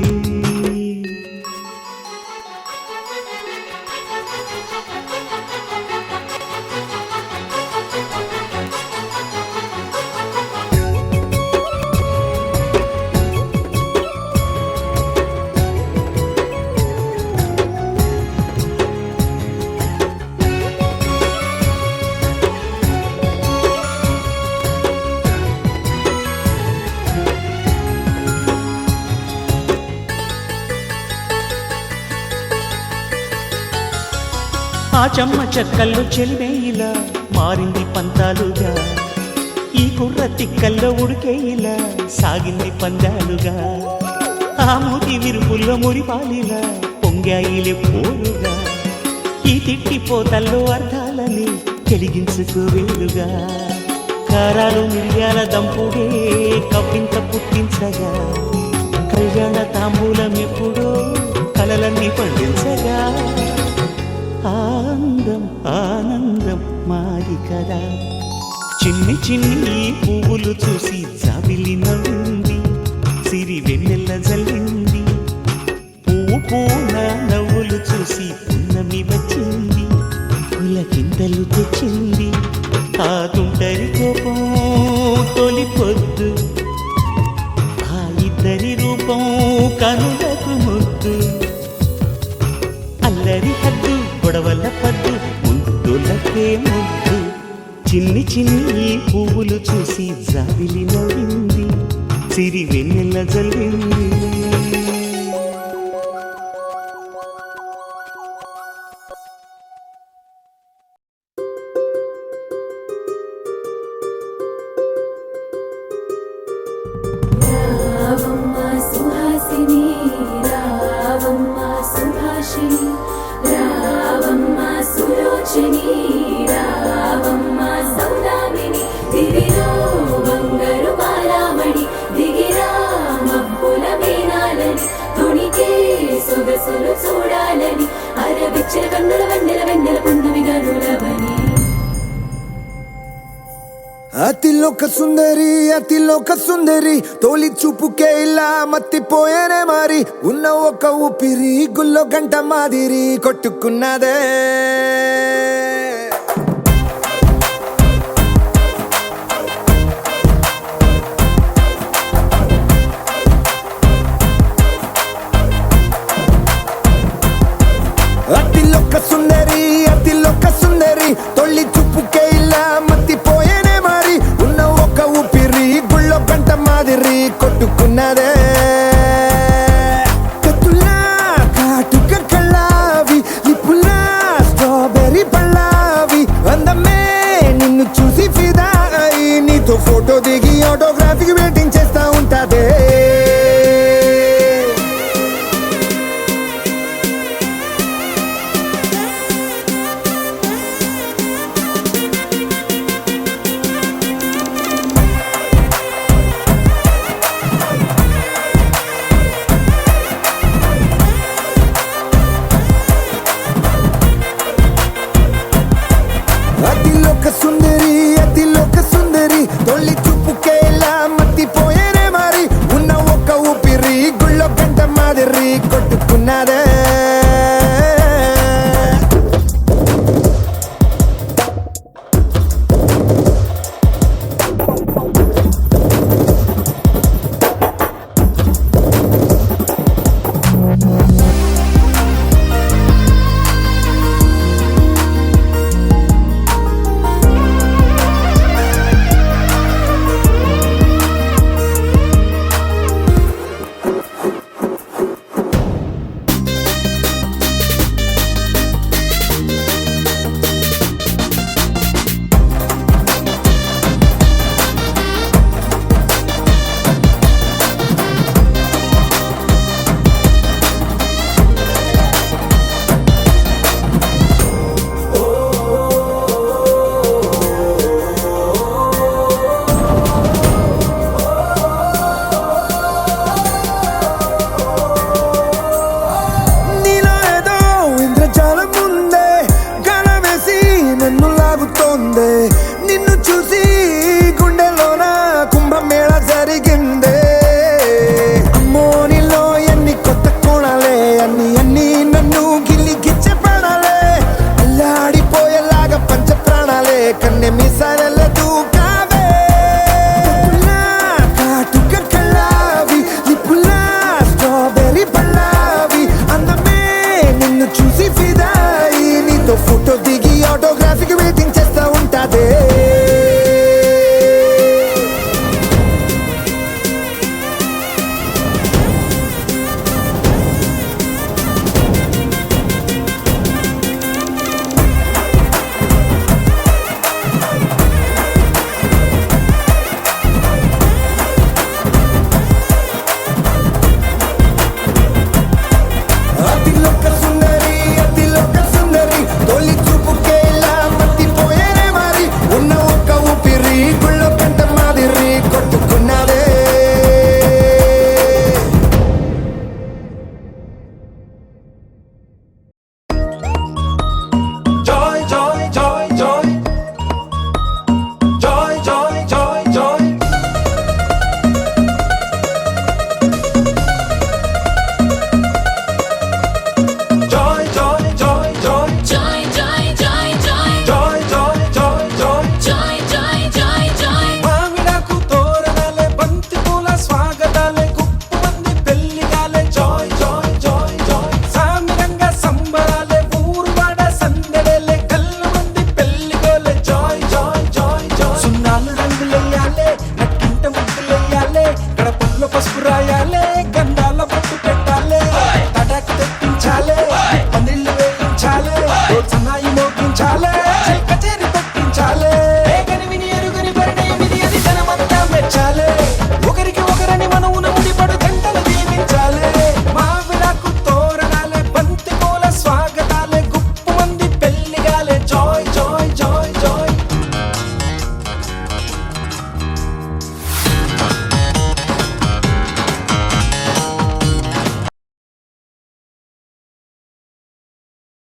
ఆ చెమ్మ చెక్కల్లో చెలిమేయిలా మారింది పంతాలుగా ఈ కుర్ర తిక్కల్లో ఉడికేయిలా సాగింది పందాలుగా ఆ మూతి విరుపుల్లో మురిపాలిలా పొంగాయిలే పోరుగా ఈ తిట్టిపోతల్లో అర్థాలని వెలిగించుకోవేలుగా కారాలు మిరియాల దంపుడే కవ్వింత పుట్టించగా కళ్యాణ తాంబూలం ఎప్పుడో కలలన్నీ పండించగా ఆనందం ఆనందం మాది కదా చిన్ని చిన్ని పువ్వులు చూసి జాబిలి నవ్వింది సిరి వెన్నెల జల్లింది పువ్వు పూన నవ్వులు చూసి పున్నమి వచ్చింది పులకింతలు తెచ్చింది ఆ తుంటరి కోపం తొలి పొద్దు ఆ ఇద్దరి రూపం కనులకు ముద్దు అల్లరి హద్దు గొడవల పద్దు ముద్దులకే ముద్దు చిన్ని చిన్ని పువ్వులు చూసి జాబిలి నవ్వింది సిరి వెన్నెల జల్లింది రావమ్మ సుహాసిని రావమ్మ సుభాషిణి రావమ్మ సులోచని రావమ్మ సౌదామిని దిగిరా బంగారు బాలామణి దిగిరా మబ్బుల మేనాలని తొణికే సొగసులు చూడాలని అరవిచ్చల కన్నుల వెన్నెల వెన్నెల పున్నమిగా నులవని అతిలోక సుందరి తోలి చూపుకే ఇలా మత్తిపోయేనే మారి ఉన్న ఒక ఊపిరి గుల్లో గంట మాదిరి కొట్టుకున్నదే అతిలోక సుందరి తొలి చూపుకే ఇలా మత్తిపోయేనే మారి ఉన్న ఒక ఊపిరి గుళ్ళో గంట మాదిరి కొట్టుకున్నదే కత్తులా కాటుక కళ్ళావి లిప్పులా స్ట్రాబెర్రీ పళ్ళావి అందమే నిన్ను చూసి ఫిదా అయి నీతో ఫోటో దిగి ఆటోగ్రాఫీకి వెయిటింగ్ చేస్తా